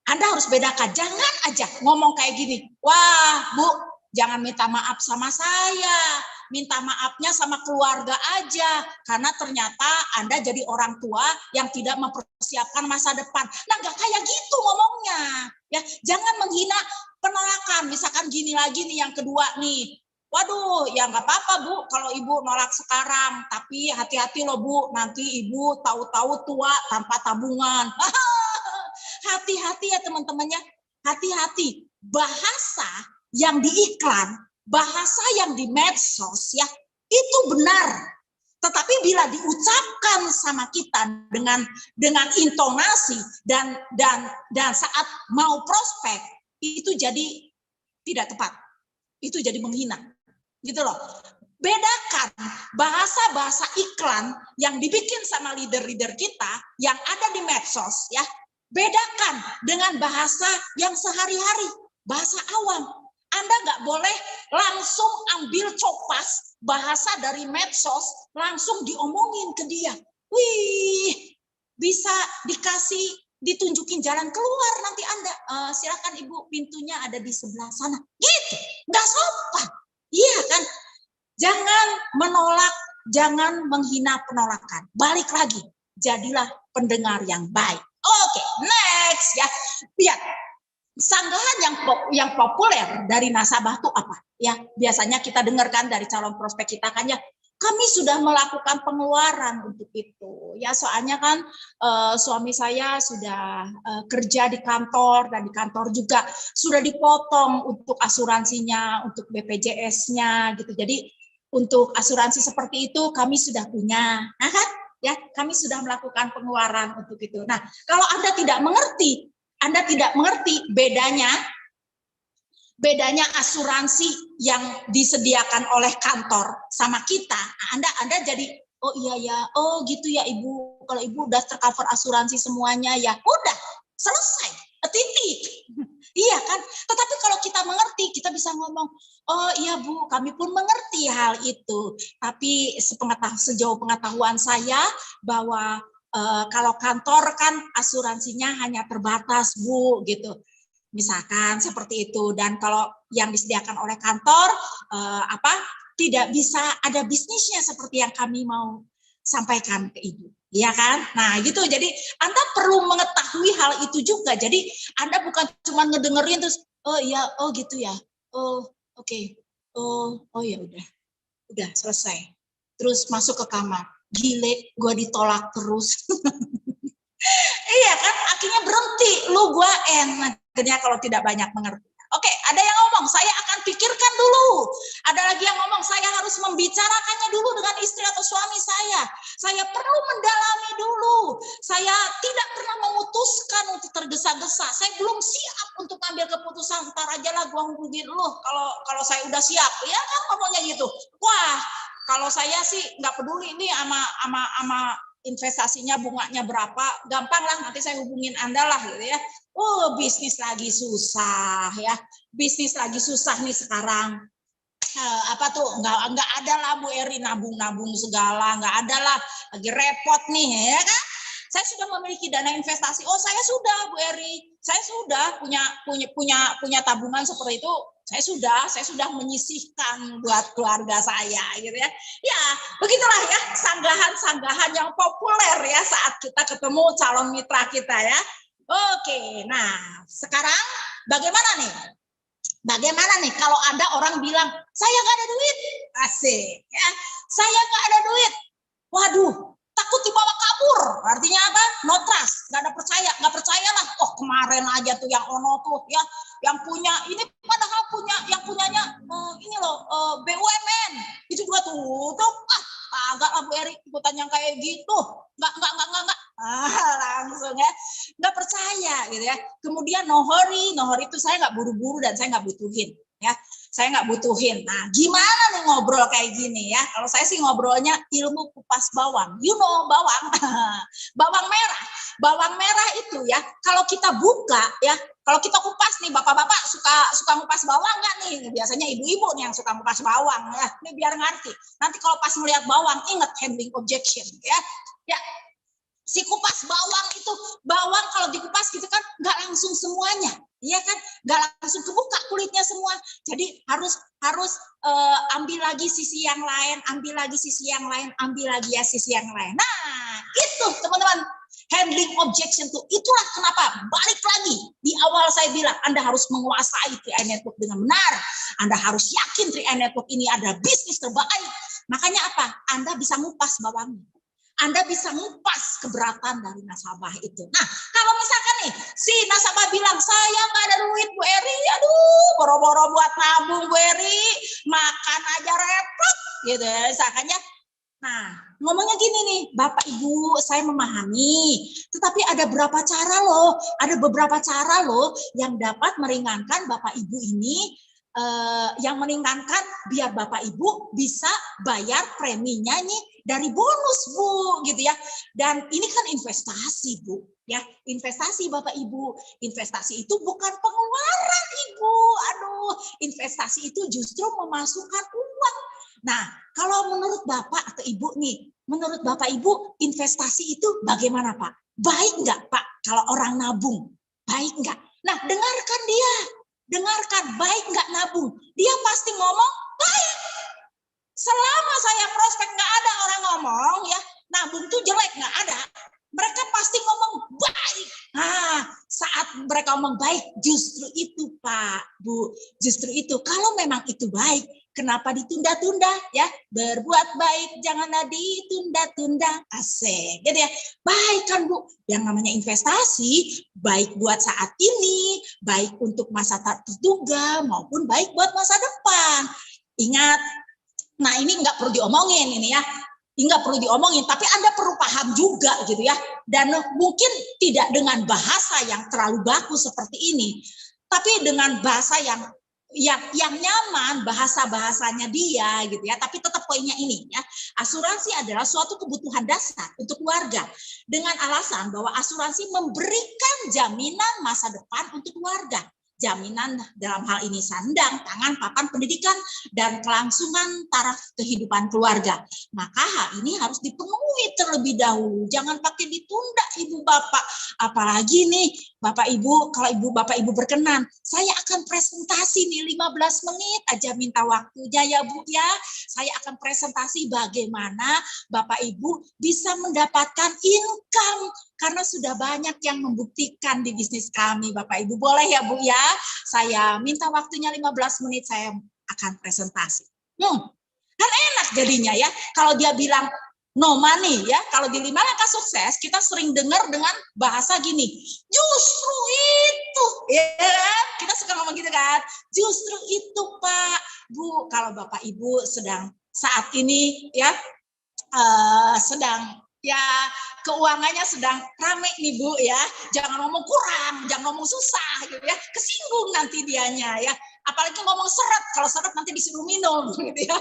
Anda harus bedakan. Jangan aja ngomong kayak gini. Wah, Bu, jangan minta maaf sama saya. Minta maafnya sama keluarga aja. Karena ternyata Anda jadi orang tua yang tidak mempersiapkan masa depan. Nah, nggak kayak gitu ngomongnya. Ya, jangan menghina penolakan. Misalkan gini lagi nih yang kedua nih. Waduh, ya nggak apa-apa Bu, kalau Ibu nolak sekarang. Tapi hati-hati loh Bu, nanti Ibu tahu-tahu tua tanpa tabungan. Hati-hati ya teman-temannya, hati-hati. Bahasa yang di iklan, bahasa yang di medsos ya, itu benar. Tetapi bila diucapkan sama kita dengan intonasi dan saat mau prospek, itu jadi tidak tepat. Itu jadi menghina. Gitu loh. Bedakan bahasa-bahasa iklan yang dibikin sama leader-leader kita yang ada di medsos ya. Bedakan dengan bahasa yang sehari-hari, bahasa awam. Anda nggak boleh langsung ambil copas bahasa dari medsos langsung diomongin ke dia. Wih, bisa ditunjukin jalan keluar nanti Anda. Silakan Ibu, pintunya ada di sebelah sana. Gitu, nggak sopan. Iya kan? Jangan menolak, jangan menghina penolakan. Balik lagi, jadilah pendengar yang baik. Oke, next ya. Lihat, sanggahan yang populer dari nasabah itu apa? Ya, biasanya kita dengarkan dari calon prospek kita kan ya. Kami sudah melakukan pengeluaran untuk itu. Ya, soalnya kan suami saya sudah kerja di kantor dan di kantor juga sudah dipotong untuk asuransinya, untuk BPJS-nya gitu. Jadi untuk asuransi seperti itu kami sudah punya. Nah kan? Ya, kami sudah melakukan pengeluaran untuk itu. Nah, kalau Anda tidak mengerti bedanya asuransi yang disediakan oleh kantor sama kita, Anda jadi oh iya ya, oh gitu ya Ibu, kalau Ibu udah tercover asuransi semuanya ya, udah selesai, titik. Iya kan? Tetapi kalau kita mengerti, kita bisa ngomong, oh iya Bu, kami pun mengerti hal itu. Tapi sejauh pengetahuan saya bahwa Kalau kantor kan asuransinya hanya terbatas, Bu, gitu. Misalkan seperti itu. Dan kalau yang disediakan oleh kantor tidak bisa ada bisnisnya seperti yang kami mau sampaikan ke Ibu. Iya kan? Nah, gitu. Jadi Anda perlu mengetahui hal itu juga. Jadi Anda bukan cuma ngedengerin terus oh iya, oh gitu ya. Oh, oke. Oh ya udah selesai. Terus masuk ke kamar. Gile, gue ditolak terus. Iya kan, akhirnya berhenti. Lu gue akhirnya kalau tidak banyak mengerti. Oke, ada yang ngomong, saya akan pikirkan dulu. Ada lagi yang ngomong, saya harus membicarakannya dulu dengan istri atau suami saya. Saya perlu mendalami dulu. Saya tidak pernah memutuskan untuk tergesa-gesa. Saya belum siap untuk ambil keputusan. Ntar aja lah gue hubungin lu kalau saya udah siap. Ya kan ngomongnya gitu. Wah, kalau saya sih nggak peduli ini sama investasinya bunganya berapa, gampang lah nanti saya hubungin Anda lah gitu ya. Oh, bisnis lagi susah ya. Bisnis lagi susah nih sekarang. Nggak ada lah Bu Eri nabung segala, nggak ada lah, lagi repot nih ya kan. Saya sudah memiliki dana investasi. Oh, saya sudah Bu Eri. Saya sudah punya tabungan seperti itu. Saya sudah menyisihkan buat keluarga saya gitu ya. Ya, begitulah ya sanggahan-sanggahan yang populer ya saat kita ketemu calon mitra kita ya. Oke, nah sekarang bagaimana nih? Bagaimana nih kalau ada orang bilang, saya nggak ada duit, asik ya, saya nggak ada duit, waduh, takut dibawa kabur, artinya apa? No trust, nggak percayalah. Oh kemarin aja tuh yang ono tuh ya, yang punya ini padahal yang punyanya ini loh BUMN, itu juga tutup, agak lah Bu Eri ikutan yang kayak gitu, nggak, langsung ya, nggak percaya gitu ya. Kemudian no hurry itu saya nggak buru-buru dan saya nggak butuhin ya, saya nggak butuhin. Nah, gimana nih ngobrol kayak gini ya? Kalau saya sih ngobrolnya ilmu kupas bawang, bawang, bawang merah itu ya. Kalau kita buka ya, kalau kita kupas nih, bapak-bapak suka ngupas bawang nggak nih? Biasanya ibu-ibu nih yang suka ngupas bawang ya. Ini biar ngerti. Nanti kalau pas melihat bawang, ingat handling objection ya. Ya, si kupas bawang itu, bawang kalau dikupas gitu kan nggak langsung semuanya, iya kan, nggak langsung kebuka kulitnya semua. Jadi harus ambil lagi sisi yang lain, ambil lagi sisi yang lain. Nah itu teman-teman, handling objection tuh, itulah kenapa balik lagi di awal saya bilang Anda harus menguasai 3i Network dengan benar. Anda harus yakin 3i Network ini adalah bisnis terbaik. Makanya apa? Anda bisa ngupas bawangnya. Anda bisa ngupas keberatan dari nasabah itu. Nah, kalau misalkan nih, si nasabah bilang, saya nggak ada duit Bu Eri, aduh, boro-boro buat nabung Bu Eri, makan aja repot, gitu ya, misalkannya. Nah, ngomongnya gini nih, Bapak Ibu, saya memahami, tetapi ada beberapa cara loh yang dapat meringankan Bapak Ibu ini, yang meringankan biar Bapak Ibu bisa bayar preminya nih dari bonus Bu, gitu ya. Dan ini kan investasi Bu, ya, investasi Bapak Ibu. Investasi itu bukan pengeluaran Ibu, aduh, investasi itu justru memasukkan uang. Nah, kalau menurut Bapak atau Ibu nih, menurut Bapak Ibu investasi itu bagaimana Pak? Baik nggak Pak kalau orang nabung? Baik nggak? Nah, dengarkan dia. Dengarkan, baik nggak nabung? Dia pasti ngomong, baik. Selama saya prospek nggak ada orang ngomong, ya nabung tuh jelek, nggak ada. Mereka pasti ngomong baik. Nah, saat mereka ngomong baik, justru itu Pak, Bu. Justru itu, kalau memang itu baik, kenapa ditunda-tunda ya? Berbuat baik janganlah ditunda-tunda. Asik, gitu ya. Baik kan Bu, yang namanya investasi baik buat saat ini, baik untuk masa tak terduga maupun baik buat masa depan. Ingat, nah ini nggak perlu diomongin ini ya. Ini nggak perlu diomongin, tapi Anda perlu paham juga gitu ya. Dan mungkin tidak dengan bahasa yang terlalu baku seperti ini, tapi dengan bahasa yang nyaman, bahasanya dia gitu ya. Tapi tetap poinnya ini ya, asuransi adalah suatu kebutuhan dasar untuk keluarga dengan alasan bahwa asuransi memberikan jaminan masa depan untuk keluarga. jaminan dalam hal ini sandang, pangan, papan, pendidikan, dan kelangsungan taraf kehidupan keluarga. Maka hal ini harus dipenuhi terlebih dahulu. Jangan pakai ditunda Ibu Bapak. Apalagi nih Bapak Ibu, kalau Bapak Ibu berkenan, saya akan presentasi nih 15 menit aja minta waktunya ya Bu ya. Saya akan presentasi bagaimana Bapak Ibu bisa mendapatkan income karena sudah banyak yang membuktikan di bisnis kami Bapak Ibu. Boleh ya Bu ya? Saya minta waktunya 15 menit saya akan presentasi. Kan enak jadinya ya. Kalau dia bilang no money ya, kalau di 5 langkah sukses kita sering dengar dengan bahasa gini, justru itu, ya kita suka ngomong gitu kan, justru itu Pak, Bu, kalau Bapak Ibu sedang saat ini ya sedang ya keuangannya sedang rame nih Bu ya, jangan ngomong kurang, jangan ngomong susah gitu ya, kesinggung nanti dianya ya, apalagi ngomong seret, kalau seret nanti disuruh minum gitu ya.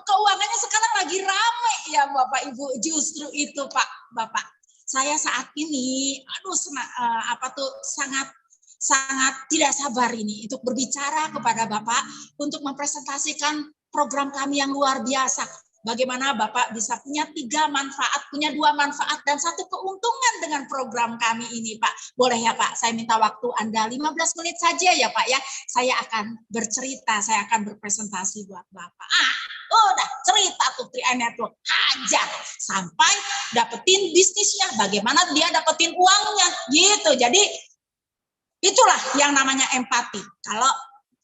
Keuangannya sekarang lagi rame ya Bapak Ibu, justru itu Pak Bapak. Saya saat ini sangat tidak sabar ini untuk berbicara kepada Bapak untuk mempresentasikan program kami yang luar biasa. Bagaimana Bapak bisa punya 2 manfaat dan 1 keuntungan dengan program kami ini Pak. Boleh ya Pak, saya minta waktu Anda 15 menit saja ya Pak ya. Saya akan bercerita, saya akan berpresentasi buat Bapak. Udah cerita tuh Trianet tuh, hajar sampai dapetin bisnisnya, bagaimana dia dapetin uangnya gitu. Jadi itulah yang namanya empati. Kalau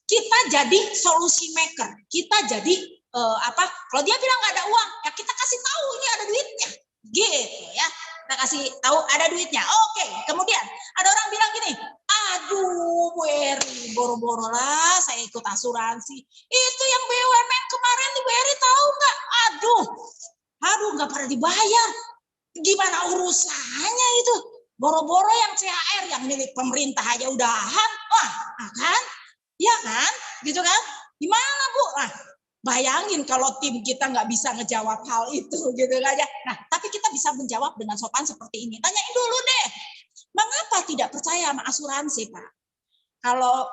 kita jadi solusi maker, kita jadi kalau dia bilang nggak ada uang, ya kita kasih tahu ini ada duitnya, gitu ya. Kita kasih tahu ada duitnya. Oke, kemudian ada orang bilang gini, aduh Bu Eri, boro-boro lah saya ikut asuransi. Itu yang BUMN kemarin Bu Eri tahu nggak? Aduh nggak pada dibayar. Gimana urusannya itu? Boro-boro yang CHR yang milik pemerintah aja udahan, kan? Ya kan? Gitu kan? Gimana Bu? Bayangin kalau tim kita nggak bisa ngejawab hal itu gitu aja. Nah, tapi kita bisa menjawab dengan sopan seperti ini. Tanyain dulu deh, mengapa tidak percaya sama asuransi, Pak? Kalau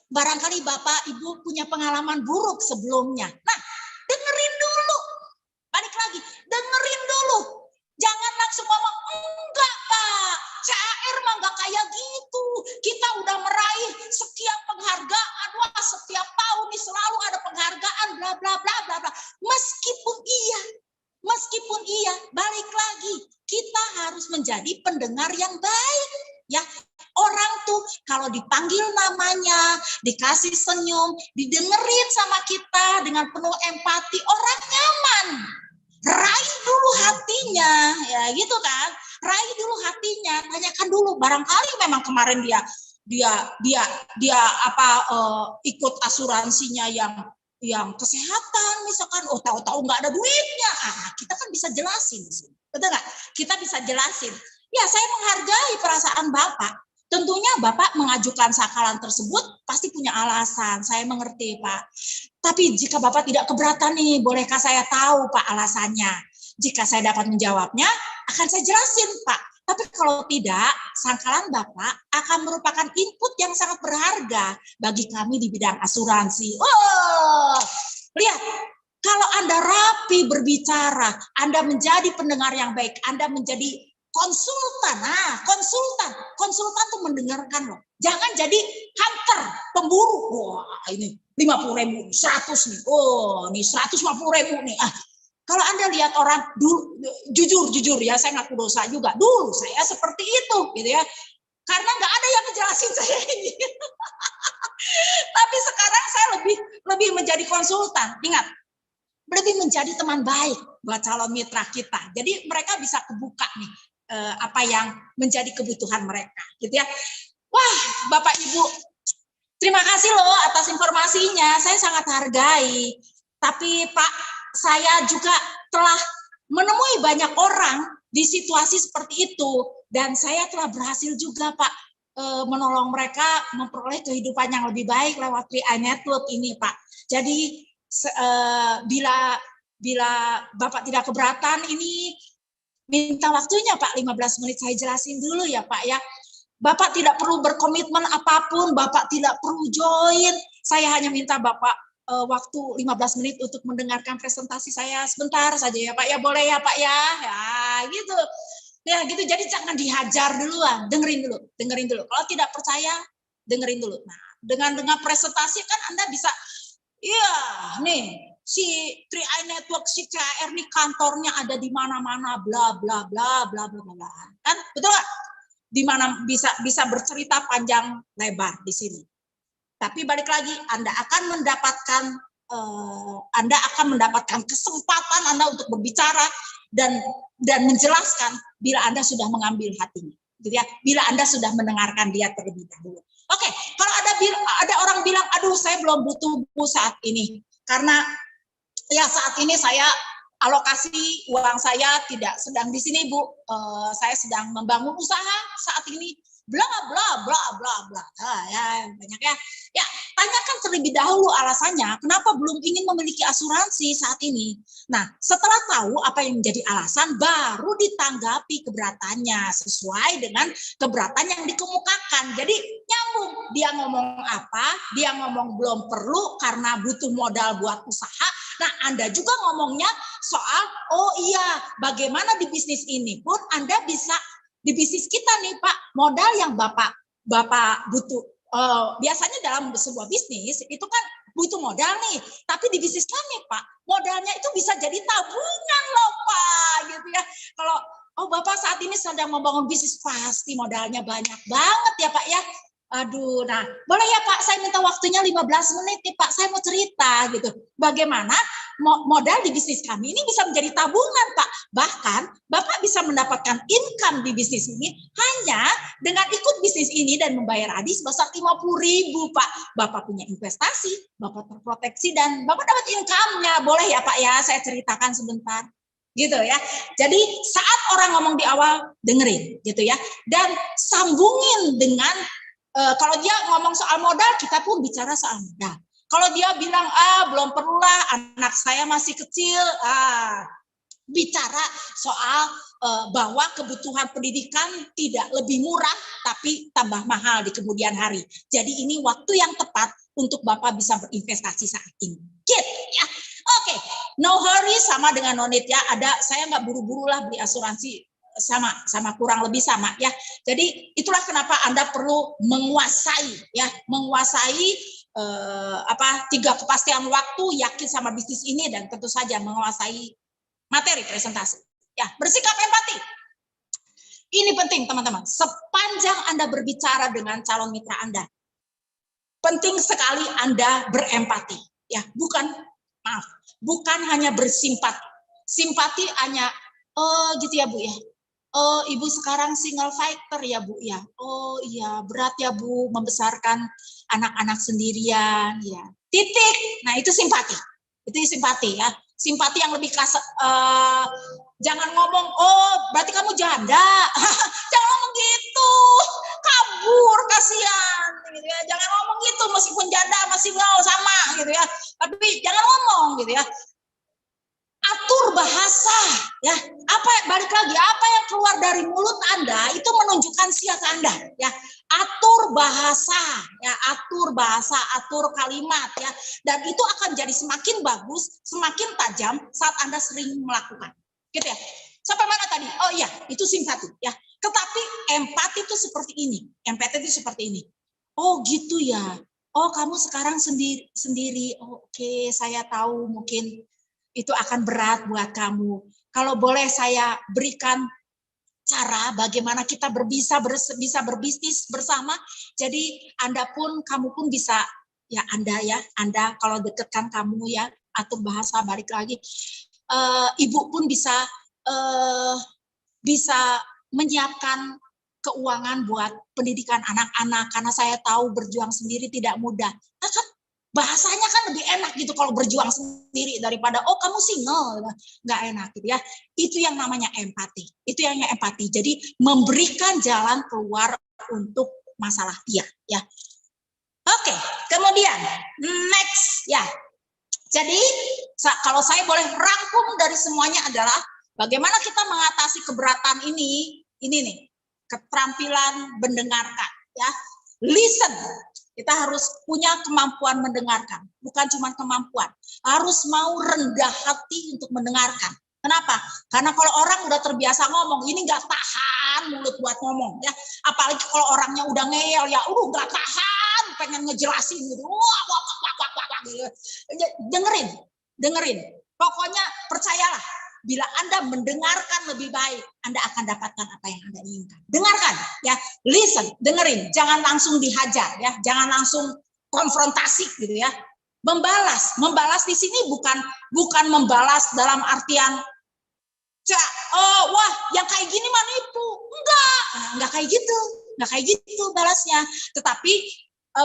barangkali Bapak Ibu punya pengalaman buruk sebelumnya. Nah, dengerin dulu. Balik lagi, dengerin dulu. Jangan langsung ngomong, enggak Pak, CAR mah enggak kayak gitu. Kita udah meraih sekian penghargaan, setiap tahun nih selalu ada penghargaan, bla bla bla bla bla. Meskipun iya, balik lagi, kita harus menjadi pendengar yang baik. Ya, orang tuh kalau dipanggil namanya, dikasih senyum, didengerin sama kita dengan penuh empati, orang nyaman. Raih dulu hatinya, ya gitu kan. Raih dulu hatinya, tanyakan dulu. Barangkali memang kemarin dia ikut asuransinya yang kesehatan misalkan. Tahu-tahu nggak ada duitnya. Kita kan bisa jelasin, betul nggak? Kita bisa jelasin. Ya, saya menghargai perasaan Bapak. Tentunya Bapak mengajukan sakalan tersebut pasti punya alasan. Saya mengerti, Pak. Tapi jika Bapak tidak keberatan nih, bolehkah saya tahu, Pak, alasannya? Jika saya dapat menjawabnya, akan saya jelasin, Pak. Tapi kalau tidak, sangkalan Bapak akan merupakan input yang sangat berharga bagi kami di bidang asuransi. Lihat, kalau Anda rapi berbicara, Anda menjadi pendengar yang baik, Anda menjadi konsultan. Konsultan tuh mendengarkan loh. Jangan jadi hunter, pemburu. Wah, ini 50.000, 100 nih. Ini 150.000 nih. Kalau Anda lihat orang dulu, jujur ya, saya ngaku dosa juga. Dulu saya seperti itu, gitu ya. Karena nggak ada yang ngejelasin saya ini. Tapi sekarang saya lebih menjadi konsultan. Ingat, lebih menjadi teman baik buat calon mitra kita. Jadi mereka bisa kebuka nih apa yang menjadi kebutuhan mereka, gitu ya. Wah, Bapak Ibu, terima kasih loh atas informasinya. Saya sangat hargai. Tapi Pak, saya juga telah menemui banyak orang di situasi seperti itu, dan saya telah berhasil juga Pak menolong mereka memperoleh kehidupan yang lebih baik lewat PI Network ini Pak. Jadi bila Bapak tidak keberatan, ini minta waktunya Pak 15 menit saya jelasin dulu ya Pak ya. Bapak tidak perlu berkomitmen apapun, Bapak tidak perlu join. Saya hanya minta Bapak waktu 15 menit untuk mendengarkan presentasi saya sebentar saja ya Pak ya, boleh ya Pak ya. Ya, gitu. Ya, gitu. Jadi jangan dihajar duluan, dengerin dulu. Kalau tidak percaya, dengerin dulu. Nah, dengan presentasi kan Anda bisa iya, nih si 3i Network, si CR nih kantornya ada di mana-mana, bla bla bla bla bla bla. Kan betul nggak? Di mana bisa bercerita panjang lebar di sini. Tapi balik lagi, Anda akan mendapatkan kesempatan Anda untuk berbicara dan menjelaskan bila Anda sudah mengambil hatinya. Gitu ya, bila Anda sudah mendengarkan dia terlebih dahulu. Oke, kalau ada orang bilang, aduh saya belum butuh buku saat ini karena ya saat ini saya alokasi uang saya tidak sedang di sini Bu, saya sedang membangun usaha saat ini, bla bla bla bla bla. Ya banyak ya. Ya tanyakan terlebih dahulu alasannya kenapa belum ingin memiliki asuransi saat ini. Nah setelah tahu apa yang menjadi alasan, baru ditanggapi keberatannya sesuai dengan keberatan yang dikemukakan. Jadi nyambung, dia ngomong apa, dia ngomong belum perlu karena butuh modal buat usaha. Nah, Anda juga ngomongnya soal, oh iya, bagaimana di bisnis ini pun Anda bisa, di bisnis kita nih Pak, modal yang Bapak butuh. Biasanya dalam sebuah bisnis itu kan butuh modal nih, tapi di bisnis kami Pak, modalnya itu bisa jadi tabungan loh Pak, gitu ya. Kalau oh Bapak saat ini sedang membangun bisnis, pasti modalnya banyak banget ya Pak ya. Aduh, nah boleh ya Pak, saya minta waktunya 15 menit nih Pak, saya mau cerita gitu. Bagaimana modal di bisnis kami ini bisa menjadi tabungan Pak. Bahkan Bapak bisa mendapatkan income di bisnis ini hanya dengan ikut bisnis ini dan membayar adi sebesar 50.000 Pak. Bapak punya investasi, Bapak terproteksi dan Bapak dapat income-nya. Boleh ya Pak ya, saya ceritakan sebentar. Gitu ya. Jadi saat orang ngomong di awal, dengerin gitu ya. Dan sambungin dengan kalau dia ngomong soal modal, kita pun bicara soal modal. Kalau dia bilang, belum perlulah, anak saya masih kecil, bicara soal bahwa kebutuhan pendidikan tidak lebih murah, tapi tambah mahal di kemudian hari. Jadi ini waktu yang tepat untuk Bapak bisa berinvestasi saat ini. Gitu ya. Oke, no hurry sama dengan no need ya. Saya nggak buru-buru lah beli asuransi, sama kurang lebih sama ya. Jadi itulah kenapa Anda perlu menguasai 3 kepastian waktu, yakin sama bisnis ini, dan tentu saja menguasai materi presentasi. Ya, bersikap empati. Ini penting teman-teman. Sepanjang Anda berbicara dengan calon mitra Anda, penting sekali Anda berempati. Ya, bukan hanya bersimpati. Simpati hanya, oh gitu ya Bu ya. Oh, Ibu sekarang single fighter ya Bu ya. Oh iya, berat ya Bu membesarkan anak-anak sendirian ya. Titik. Nah, itu simpati. Itu simpati ya. Simpati yang lebih jangan ngomong, "Oh, berarti kamu janda." Jangan ngomong gitu. Kabur, kasihan gitu ya. Jangan ngomong gitu, meskipun janda masih single sama gitu ya. Tapi jangan ngomong gitu ya. Atur bahasa ya, balik lagi, apa yang keluar dari mulut Anda itu menunjukkan siap Anda ya. Atur bahasa ya, atur kalimat ya, dan itu akan jadi semakin bagus, semakin tajam saat Anda sering melakukan gitu ya. Sampai mana tadi? Oh iya, itu simpati ya. Tetapi empati itu seperti ini. Oh gitu ya. Oh kamu sekarang sendiri. Oh, oke, saya tahu mungkin itu akan berat buat kamu. Kalau boleh saya berikan cara bagaimana kita bisa berbisnis bersama. Jadi kamu pun bisa ya Anda kalau dekatkan kamu ya, atur bahasa, balik lagi. Ibu pun bisa menyiapkan keuangan buat pendidikan anak-anak karena saya tahu berjuang sendiri tidak mudah. Nah, kan bahasanya kan lebih enak gitu kalau berjuang sendiri daripada oh kamu single, nggak enak gitu ya. Itu yang namanya empati. Jadi memberikan jalan keluar untuk masalah dia ya. Oke, kemudian next ya. Jadi kalau saya boleh rangkum dari semuanya adalah bagaimana kita mengatasi keberatan ini nih. keterampilan mendengarkan, ya. Listen. Kita harus punya kemampuan mendengarkan, bukan cuma kemampuan, harus mau rendah hati untuk mendengarkan. Kenapa? Karena kalau orang udah terbiasa ngomong, ini nggak tahan mulut buat ngomong, ya. Apalagi kalau orangnya udah ngeyel, ya, nggak tahan, pengen ngejelasin gitu, gitu. Dengerin. Pokoknya percayalah, bila Anda mendengarkan lebih baik, Anda akan dapatkan apa yang Anda inginkan. Dengarkan, ya, listen, dengerin, jangan langsung dihajar, ya, jangan langsung konfrontasi, gitu ya. Membalas di sini bukan membalas dalam artian, wah, yang kayak gini mah nipu, enggak kayak gitu balasnya. Tetapi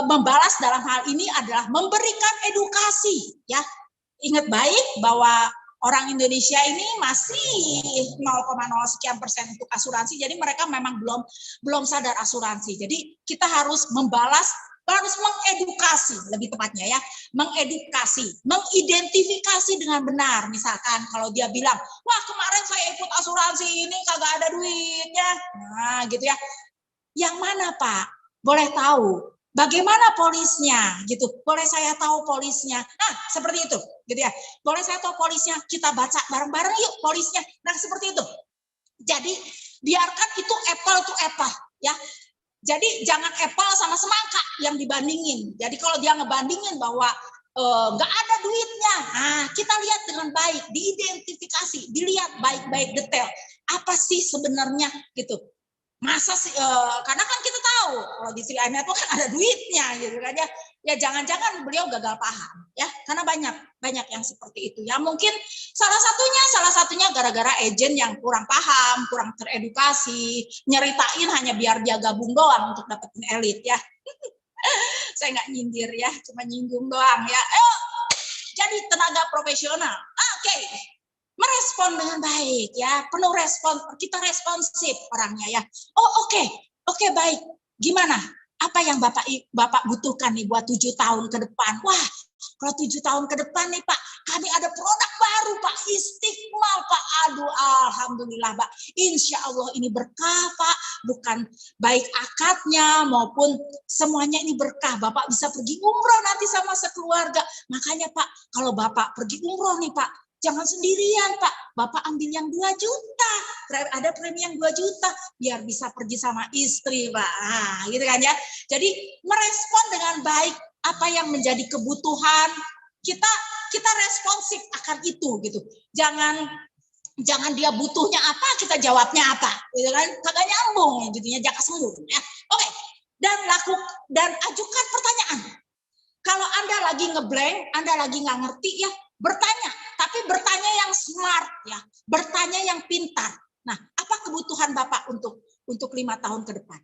membalas dalam hal ini adalah memberikan edukasi, ya. Ingat baik bahwa orang Indonesia ini masih 0,0 sekian% untuk asuransi, jadi mereka memang belum sadar asuransi. Jadi kita harus harus mengedukasi, lebih tepatnya, ya, mengedukasi, mengidentifikasi dengan benar. Misalkan kalau dia bilang, wah, kemarin saya ikut asuransi ini kagak ada duitnya, nah gitu ya. Yang mana, Pak? Boleh tahu? Bagaimana polisnya, gitu? Boleh saya tahu polisnya? Nah, seperti itu, gitu ya. Boleh saya tahu polisnya? Kita baca bareng-bareng yuk polisnya. Nah, seperti itu. Jadi biarkan itu apple, ya. Jadi jangan apple sama semangka yang dibandingin. Jadi kalau dia ngebandingin bahwa nggak ada duitnya, nah kita lihat dengan baik, diidentifikasi, dilihat baik-baik detail. Apa sih sebenarnya, gitu? Masa sih, karena kan kita tahu kalau di Sri Network kan ada duitnya, gitu kan, ya. Ya jangan-jangan beliau gagal paham, ya, karena banyak yang seperti itu. Ya mungkin salah satunya gara-gara agent yang kurang paham, kurang teredukasi, nyeritain hanya biar dia gabung doang untuk dapetin elit, ya. Saya nggak nyindir, ya, cuma nyinggung doang, ya. Jadi tenaga profesional, oke. Merespon dengan baik, ya, penuh respon, kita responsif orangnya, ya. Oke, baik. Gimana? Apa yang Bapak butuhkan nih buat 7 tahun ke depan? Wah, kalau 7 tahun ke depan nih, Pak, kami ada produk baru, Pak, Istiqmal, Pak. Aduh, alhamdulillah, Pak. Insya Allah ini berkah, Pak. Bukan baik akadnya maupun semuanya ini berkah. Bapak bisa pergi umroh nanti sama sekeluarga. Makanya, Pak, kalau Bapak pergi umroh nih, Pak, jangan sendirian, Pak. Bapak ambil yang 2 juta. Ada premi yang 2 juta. Biar bisa pergi sama istri, Pak. Nah, gitu kan, ya. Jadi merespon dengan baik apa yang menjadi kebutuhan. Kita responsif akan itu, gitu. Jangan dia butuhnya apa, kita jawabnya apa. Gitu kan. Kagak nyambung, jadinya jaka sembung, ya. Oke. Dan ajukan pertanyaan. Kalau Anda lagi ngeblank, Anda lagi nggak ngerti, ya, bertanya, tapi bertanya yang smart, ya, bertanya yang pintar. Nah, apa kebutuhan Bapak untuk 5 tahun ke depan?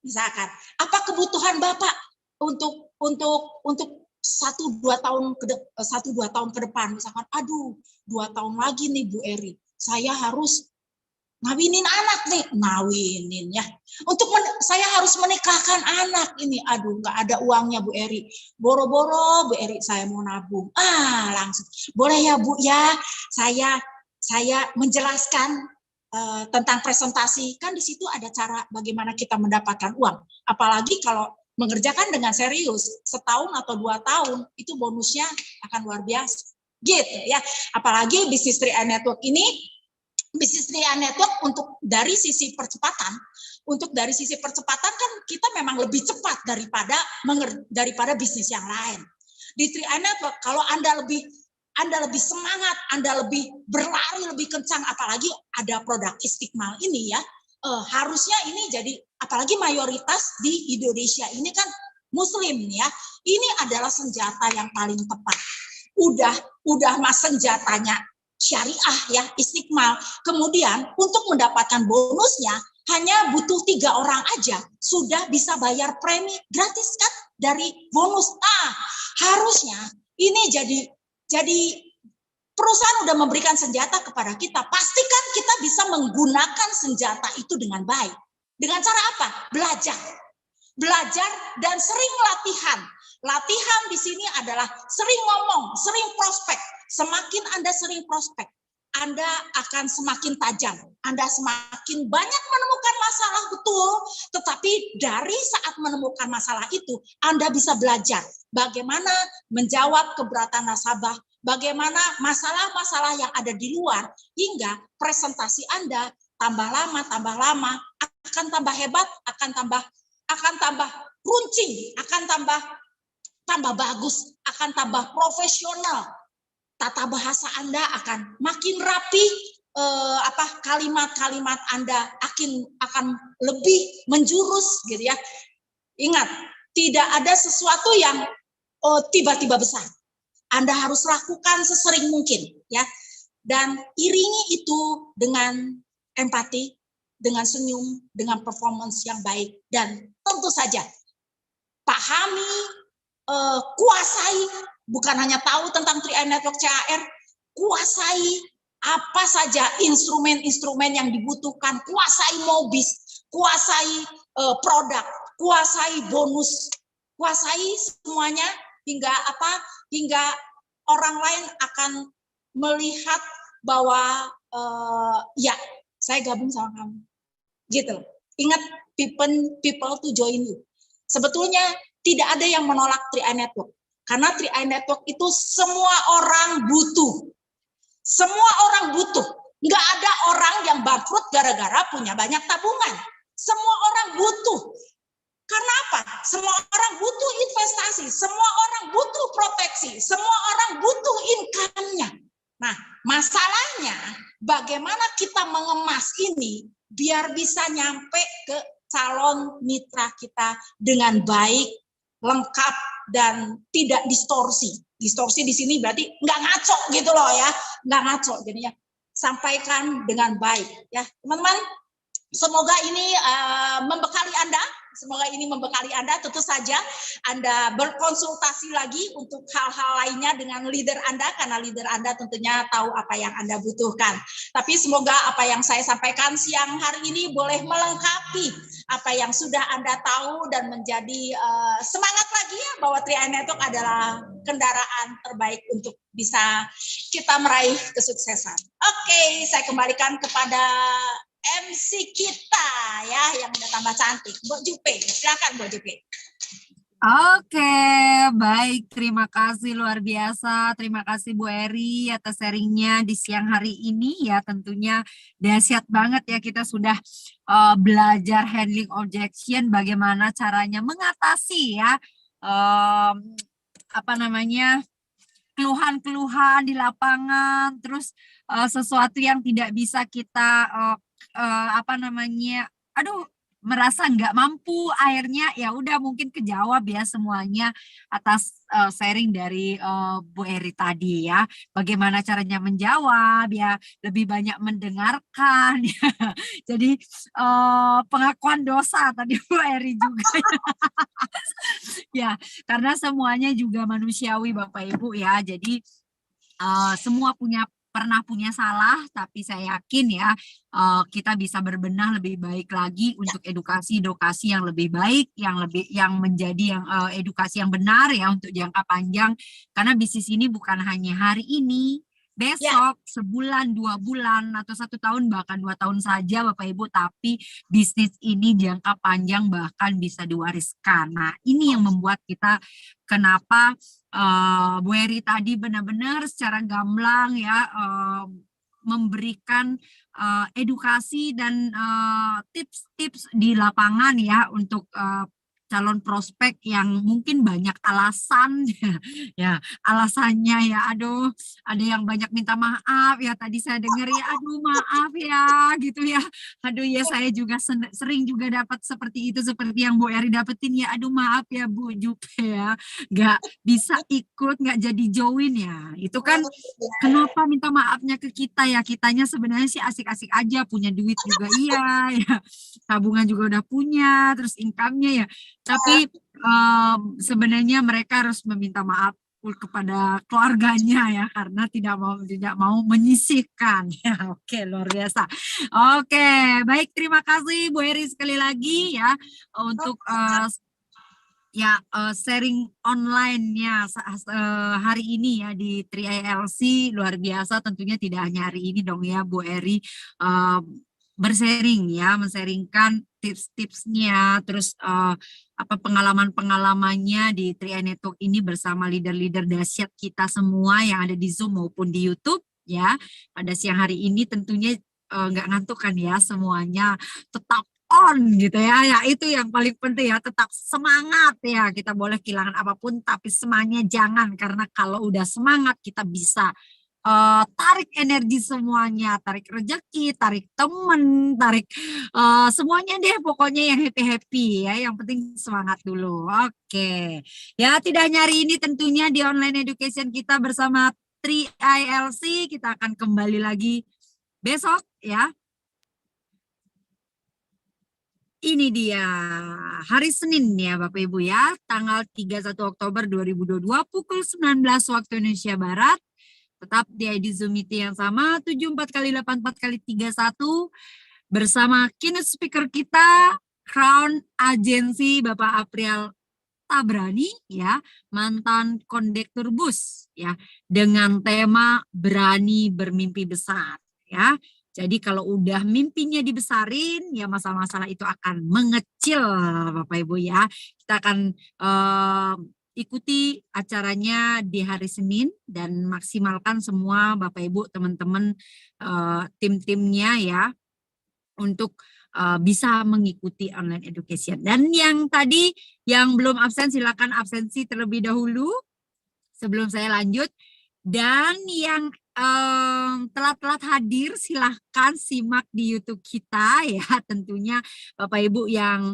Misalkan, apa kebutuhan Bapak untuk 1-2 tahun ke depan? Misalkan, aduh, 2 tahun lagi nih Bu Eri, saya harus ngawinin anak nih, ngawinin, ya. Saya harus menikahkan anak ini, aduh, nggak ada uangnya Bu Eri. Boro-boro Bu Eri saya mau nabung. Langsung, boleh ya Bu, ya, saya menjelaskan tentang presentasi. Kan di situ ada cara bagaimana kita mendapatkan uang. Apalagi kalau mengerjakan dengan serius, 1 atau 2 tahun, itu bonusnya akan luar biasa. Gitu, ya. Apalagi bisnis 3i Network ini, bisnis 3i Network untuk dari sisi percepatan kan kita memang lebih cepat daripada bisnis yang lain. Di 3i Network kalau Anda lebih semangat, Anda lebih berlari lebih kencang, apalagi ada produk Istiqmal ini, ya. Harusnya ini jadi, apalagi mayoritas di Indonesia ini kan Muslim, ya. Ini adalah senjata yang paling tepat. Udah mas senjatanya syariah, ya, Istiqmal. Kemudian untuk mendapatkan bonusnya hanya butuh 3 orang aja sudah bisa bayar premi gratis, kan, dari bonus. Harusnya ini jadi perusahaan udah memberikan senjata kepada kita. Pastikan kita bisa menggunakan senjata itu dengan baik. Dengan cara apa? Belajar dan sering latihan. Latihan di sini adalah sering ngomong, sering prospek. Semakin Anda sering prospek, Anda akan semakin tajam. Anda semakin banyak menemukan masalah, betul. Tetapi dari saat menemukan masalah itu, Anda bisa belajar bagaimana menjawab keberatan nasabah, bagaimana masalah-masalah yang ada di luar, hingga presentasi Anda tambah lama, akan tambah hebat, akan tambah runcing, akan tambah bagus, akan tambah profesional. Tata bahasa Anda akan makin rapi, kalimat-kalimat Anda akan lebih menjurus, gitu ya. Ingat, tidak ada sesuatu yang tiba-tiba besar. Anda harus lakukan sesering mungkin, ya. Dan iringi itu dengan empati, dengan senyum, dengan performance yang baik, dan tentu saja pahami, kuasai, bukan hanya tahu tentang 3i Network CAR, kuasai apa saja instrumen-instrumen yang dibutuhkan, kuasai Mobis, kuasai produk, kuasai bonus, kuasai semuanya hingga orang lain akan melihat bahwa ya, saya gabung sama kamu. Gitu. Ingat, people to join you. Sebetulnya tidak ada yang menolak 3i Network. Karena 3i Network itu semua orang butuh. Semua orang butuh. Nggak ada orang yang bangkrut gara-gara punya banyak tabungan. Semua orang butuh. Karena apa? Semua orang butuh investasi. Semua orang butuh proteksi. Semua orang butuh income-nya. Nah, masalahnya bagaimana kita mengemas ini biar bisa nyampe ke calon mitra kita dengan baik, lengkap, dan tidak distorsi. Distorsi di sini berarti nggak ngaco gitu loh ya, nggak ngaco. Jadinya sampaikan dengan baik ya, teman-teman. Semoga ini membekali Anda. Semoga ini membekali Anda. Tentu saja Anda berkonsultasi lagi untuk hal-hal lainnya dengan leader Anda, karena leader Anda tentunya tahu apa yang Anda butuhkan. Tapi semoga apa yang saya sampaikan siang hari ini boleh melengkapi apa yang sudah Anda tahu dan menjadi semangat lagi ya, bahwa 3i Network adalah kendaraan terbaik untuk bisa kita meraih kesuksesan. Oke, saya kembalikan kepada MC kita ya, yang udah tambah cantik, Mbok Jupe. Silakan Mbok Jupe. Oke, baik. Terima kasih luar biasa. Terima kasih Bu Eri atas sharingnya di siang hari ini ya. Tentunya dahsyat banget ya, kita sudah belajar handling objection, bagaimana caranya mengatasi ya keluhan-keluhan di lapangan, terus sesuatu yang tidak bisa kita merasa nggak mampu, akhirnya ya udah mungkin kejawab ya semuanya atas sharing dari Bu Eri tadi ya. Bagaimana caranya menjawab ya, lebih banyak mendengarkan ya. Jadi pengakuan dosa tadi Bu Eri juga ya, karena semuanya juga manusiawi Bapak Ibu ya. Jadi semua pernah punya salah, tapi saya yakin ya kita bisa berbenah lebih baik lagi untuk edukasi yang lebih baik, yang menjadi edukasi yang benar ya untuk jangka panjang. Karena bisnis ini bukan hanya hari ini, besok, sebulan, 2 bulan, atau 1 tahun, bahkan 2 tahun saja Bapak Ibu, tapi bisnis ini jangka panjang bahkan bisa diwariskan. Nah, ini yang membuat kita kenapa Bu Eri tadi benar-benar secara gamblang ya memberikan edukasi dan tips-tips di lapangan ya untuk calon prospek yang mungkin banyak alasan ya, alasannya ya aduh, ada yang banyak minta maaf ya, tadi saya dengar ya aduh maaf ya gitu ya, aduh ya saya juga sering juga dapat seperti itu, seperti yang Bu Eri dapetin ya, aduh maaf ya Bu Jupe ya, nggak bisa ikut, nggak jadi join ya, itu kan kenapa minta maafnya ke kita ya, kitanya sebenarnya sih asik-asik aja, punya duit juga iya ya, tabungan juga udah punya, terus income-nya ya, tapi sebenarnya mereka harus meminta maaf kepada keluarganya ya, karena tidak mau menyisihkan ya. Oke, luar biasa. Oke, baik, terima kasih Bu Eri sekali lagi ya untuk sharing online-nya hari ini ya di 3ILC luar biasa, tentunya tidak hanya hari ini dong ya Bu Eri, bersharing ya, men-sharingkan tips-tipsnya, terus pengalaman-pengalamannya di 3i Network ini bersama leader-leader dahsyat kita semua yang ada di Zoom maupun di YouTube ya. Pada siang hari ini tentunya nggak ngantuk kan ya, semuanya tetap on gitu ya. Ya itu yang paling penting ya, tetap semangat ya. Kita boleh kehilangan apapun tapi semangatnya jangan, karena kalau udah semangat kita bisa tarik energi semuanya, tarik rezeki, tarik temen, tarik semuanya deh, pokoknya yang happy-happy ya, yang penting semangat dulu. Oke, ya tidak hanya hari ini tentunya di online education kita bersama 3ILC, kita akan kembali lagi besok ya. Ini dia hari Senin ya Bapak Ibu ya, tanggal 31 Oktober 2022 pukul 19 waktu Indonesia Barat. Tetap di ID Zoom meeting yang sama 74x84x31 bersama keynote speaker kita Crown Agency Bapak April Tabrani ya, mantan kondektur bus ya, dengan tema berani bermimpi besar ya. Jadi kalau udah mimpinya dibesarin ya masalah-masalah itu akan mengecil Bapak Ibu ya. Kita akan ikuti acaranya di hari Senin dan maksimalkan semua Bapak Ibu teman-teman tim-timnya ya untuk bisa mengikuti online education. Dan yang tadi yang belum absen silakan absensi terlebih dahulu sebelum saya lanjut. Dan yang telat-telat hadir silahkan simak di YouTube kita ya, tentunya Bapak Ibu yang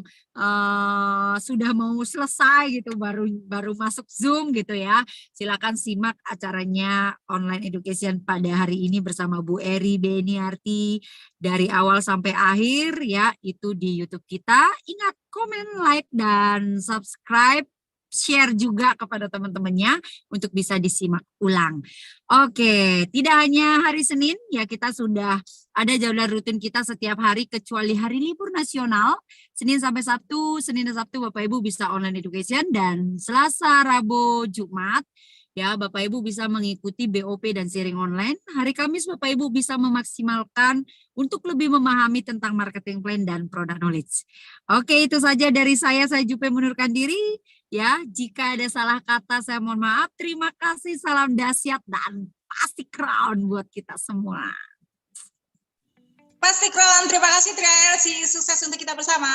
sudah mau selesai gitu baru masuk Zoom gitu ya, silakan simak acaranya online education pada hari ini bersama Bu Eri Beniarti dari awal sampai akhir ya, itu di YouTube kita. Ingat komen, like dan subscribe, share juga kepada teman-temannya untuk bisa disimak ulang. Oke, tidak hanya hari Senin ya, kita sudah ada jadwal rutin kita setiap hari kecuali hari libur nasional, Senin sampai Sabtu. Senin dan Sabtu Bapak Ibu bisa online education, dan Selasa, Rabu, Jumat ya Bapak Ibu bisa mengikuti BOP dan sharing online. Hari Kamis Bapak Ibu bisa memaksimalkan untuk lebih memahami tentang marketing plan dan product knowledge. Oke, itu saja dari saya Jupe mundurkan diri. Ya, jika ada salah kata saya mohon maaf. Terima kasih, salam dahsyat dan pasti crown buat kita semua. Pasti crown, terima kasih 3ILC, sukses untuk kita bersama.